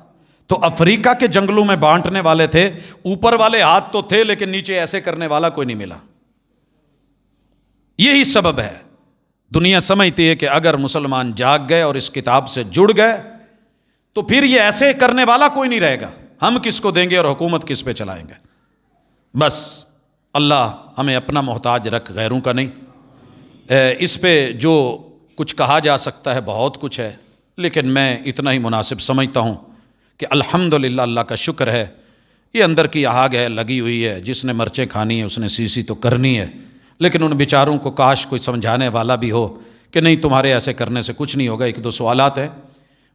تو افریقہ کے جنگلوں میں بانٹنے والے تھے، اوپر والے ہاتھ تو تھے لیکن نیچے ایسے کرنے والا کوئی نہیں ملا. یہی سبب ہے. دنیا سمجھتی ہے کہ اگر مسلمان جاگ گئے اور اس کتاب سے جڑ گئے تو پھر یہ ایسے کرنے والا کوئی نہیں رہے گا. ہم کس کو دیں گے اور حکومت کس پہ چلائیں گے؟ بس اللہ ہمیں اپنا محتاج رکھ، غیروں کا نہیں. اس پہ جو کچھ کہا جا سکتا ہے بہت کچھ ہے، لیکن میں اتنا ہی مناسب سمجھتا ہوں کہ الحمدللہ اللہ کا شکر ہے. یہ اندر کی آگ ہے، لگی ہوئی ہے. جس نے مرچیں کھانی ہے اس نے سی تو کرنی ہے. لیکن ان بیچاروں کو کاش کوئی سمجھانے والا بھی ہو کہ نہیں، تمہارے ایسے کرنے سے کچھ نہیں ہوگا. ایک دو سوالات ہیں.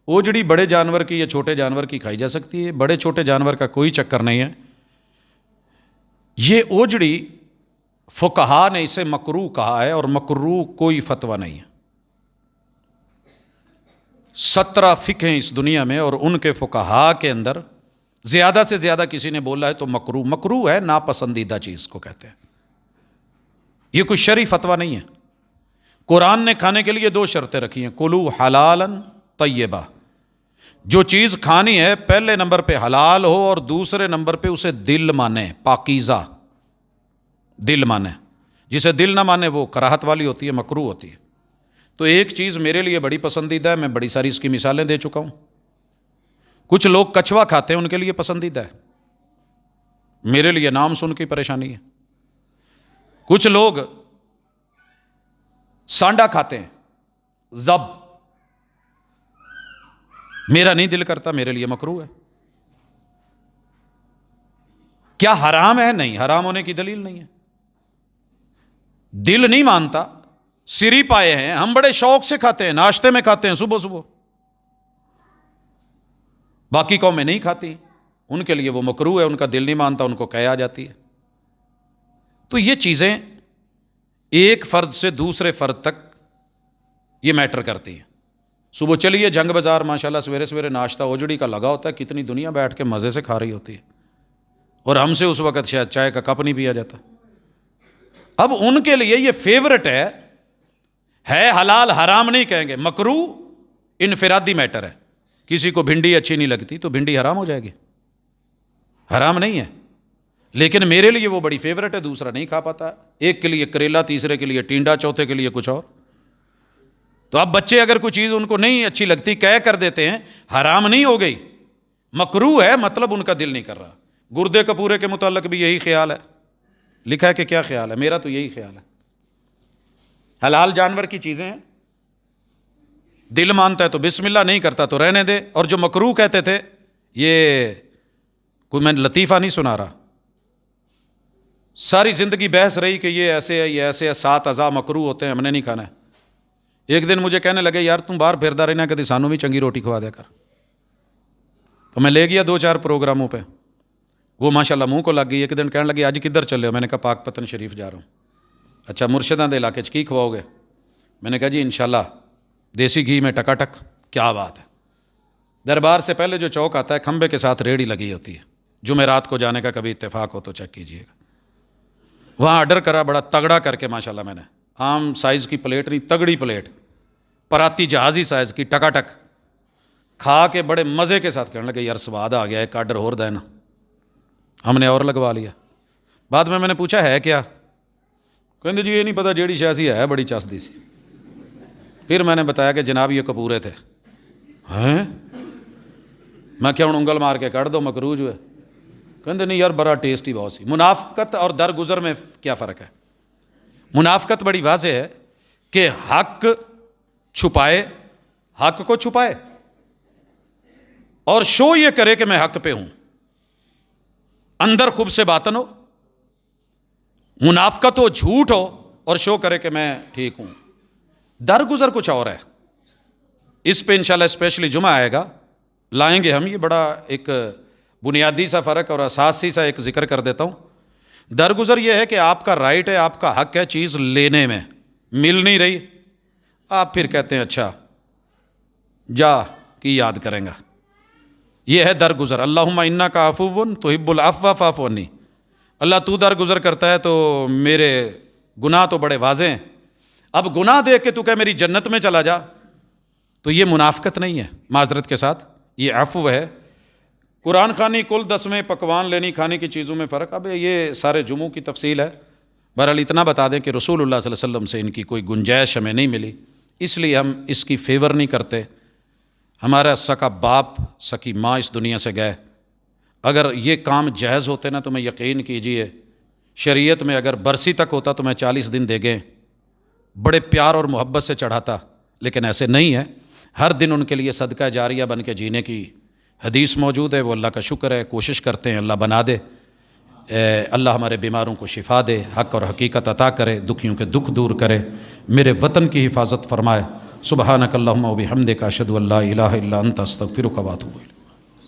اوجڑی بڑے جانور کی یا چھوٹے جانور کی کھائی جا سکتی ہے؟ بڑے چھوٹے جانور کا کوئی چکر نہیں ہے. یہ اوجڑی فقہا نے اسے مکروہ کہا ہے، اور مکروہ کوئی فتویٰ نہیں ہے. 17 فقہ ہیں اس دنیا میں، اور ان کے فقہا کے اندر زیادہ سے زیادہ کسی نے بولا ہے تو مکروہ ہے، ناپسندیدہ چیز کو کہتے ہیں. یہ کوئی شرعی فتویٰ نہیں ہے. قرآن نے کھانے کے لیے 2 شرطیں رکھی ہیں: کلو حلالا طیبہ. جو چیز کھانی ہے پہلے نمبر پہ حلال ہو، اور دوسرے نمبر پہ اسے دل مانے، پاکیزہ دل مانے. جسے دل نہ مانے وہ کراہت والی ہوتی ہے، مکروہ ہوتی ہے. تو ایک چیز میرے لیے بڑی پسندیدہ ہے، میں بڑی ساری اس کی مثالیں دے چکا ہوں. کچھ لوگ کچھوا کھاتے ہیں، ان کے لیے پسندیدہ ہے، میرے لیے نام سن کے پریشانی ہے. کچھ لوگ سانڈا کھاتے ہیں، زب، میرا نہیں دل کرتا، میرے لیے مکروہ ہے. کیا حرام ہے؟ نہیں، حرام ہونے کی دلیل نہیں ہے. دل نہیں مانتا، سری پائے ہیں. ہم بڑے شوق سے کھاتے ہیں، ناشتے میں کھاتے ہیں صبح صبح. باقی قومیں نہیں کھاتی، ان کے لیے وہ مکروہ ہے. ان کا دل نہیں مانتا، ان کو قے آ جاتی ہے. تو یہ چیزیں ایک فرد سے دوسرے فرد تک یہ میٹر کرتی ہیں. صبح چلیے جنگ بازار، ماشاءاللہ سویرے سویرے ناشتہ اوجڑی کا لگا ہوتا ہے، کتنی دنیا بیٹھ کے مزے سے کھا رہی ہوتی ہے، اور ہم سے اس وقت شاید چائے کا کپ نہیں پیا جاتا. اب ان کے لیے یہ فیورٹ ہے حلال، حرام نہیں کہیں گے. مکروہ انفرادی میٹر ہے. کسی کو بھنڈی اچھی نہیں لگتی تو بھنڈی حرام ہو جائے گی، حرام نہیں ہے. لیکن میرے لیے وہ بڑی فیورٹ ہے، دوسرا نہیں کھا پاتا. ایک کے لیے کریلا، تیسرے کے لیے ٹینڈا، چوتھے کے لیے کچھ اور. تو اب بچے اگر کوئی چیز ان کو نہیں اچھی لگتی قے کر دیتے ہیں، حرام نہیں ہو گئی، مکروہ ہے، مطلب ان کا دل نہیں کر رہا. گردے کپورے کے متعلق بھی یہی خیال ہے، لکھا ہے کہ کیا خیال ہے؟ میرا تو یہی خیال ہے. حلال جانور کی چیزیں ہیں، دل مانتا ہے تو بسم اللہ، نہیں کرتا تو رہنے دے. اور جو مکروہ کہتے تھے، یہ کوئی میں لطیفہ نہیں سنا رہا، ساری زندگی بحث رہی کہ یہ ایسے ہے، یہ ایسے ہے، 7 اعضاء مکروہ ہوتے ہیں، ہم نے نہیں کھانا ہے. ایک دن مجھے کہنے لگے یار تم باہر پھردا رہنا کدی سانوں بھی چنگی روٹی کھوا دیا کر. تو میں لے گیا 2-4 پروگراموں پہ، وہ ماشاءاللہ منہ کو لگ گئی. ایک دن کہنے لگے آج کدھر چلے ہو؟ میں نے کہا پاک پتن شریف جا رہا ہوں. اچھا مرشداں دے علاقے کی کھواؤ گے؟ میں نے کہا جی انشاءاللہ دیسی گھی میں ٹکا ٹک. کیا بات ہے. دربار سے پہلے جو چوک آتا ہے کھمبے کے ساتھ ریڑھی لگی ہوتی ہے، جمعرات کو جانے کا کبھی اتفاق ہو تو چیک کیجئے گا. وہاں آرڈر کرا بڑا تگڑا کر کے، ماشاءاللہ میں نے عام سائز کی پلیٹ نہیں، تگڑی پلیٹ، پراتی جہازی سائز کی، ٹکا ٹک کھا کے بڑے مزے کے ساتھ کہنے لگے یار سواد آ گیا، ایک آرڈر اور دینا. ہم نے اور لگوا لیا. بعد میں نے پوچھا ہے کیا؟ کہتے جی یہ نہیں پتا، جیڑی شاسی ہے بڑی چسدی سی. پھر میں نے بتایا کہ جناب یہ کپورے تھے. ہیں؟ میں کیا انگل مار کے کر دو مکروہ جو ہے؟ کہتے نہیں یار بڑا ٹیسٹی بہت سی. منافقت اور درگزر میں کیا فرق ہے؟ منافقت بڑی واضح ہے کہ حق چھپائے، حق کو چھپائے، اور شو یہ کرے کہ میں حق پہ ہوں، اندر خوب سے باطن ہو. منافقت ہو، جھوٹ ہو، اور شو کرے کہ میں ٹھیک ہوں. درگزر کچھ اور ہے. اس پہ انشاءاللہ اسپیشلی جمعہ آئے گا، لائیں گے ہم. یہ بڑا ایک بنیادی سا فرق اور اساسی سا ایک ذکر کر دیتا ہوں. درگزر یہ ہے کہ آپ کا رائٹ ہے، آپ کا حق ہے چیز لینے میں، مل نہیں رہی، آپ پھر کہتے ہیں اچھا جا کی یاد کریں گا. یہ ہے درگزر. اللہم انک عفو تحب العفو فاعف عنی. اللہ تو درگزر کرتا ہے تو میرے گناہ تو بڑے واضح ہیں، اب گناہ دیکھ کے تو کہ میری جنت میں چلا جا، تو یہ منافقت نہیں ہے، معذرت کے ساتھ یہ عفو ہے۔ قرآن خوانی، کل 10ویں پکوان لینی، کھانے کی چیزوں میں فرق، اب یہ سارے جمعوں کی تفصیل ہے۔ بہرحال اتنا بتا دیں کہ رسول اللہ صلی اللہ علیہ وسلم سے ان کی کوئی گنجائش ہمیں نہیں ملی، اس لیے ہم اس کی فیور نہیں کرتے۔ ہمارا سکا باپ سکی ماں اس دنیا سے گئے، اگر یہ کام جائز ہوتے نا تو میں یقین کیجئے شریعت میں اگر برسی تک ہوتا تو میں 40 دن دے گئے بڑے پیار اور محبت سے چڑھاتا، لیکن ایسے نہیں ہے۔ ہر دن ان کے لیے صدقہ جاریہ بن کے جینے کی حدیث موجود ہے، وہ اللہ کا شکر ہے، کوشش کرتے ہیں اللہ بنا دے۔ اللہ ہمارے بیماروں کو شفا دے، حق اور حقیقت عطا کرے، دکھیوں کے دکھ دور کرے، میرے وطن کی حفاظت فرمائے۔ سبحانک اللہم و بحمدک، اشہد ان لا الہ الا انت، استغفرک و اتوب الیک۔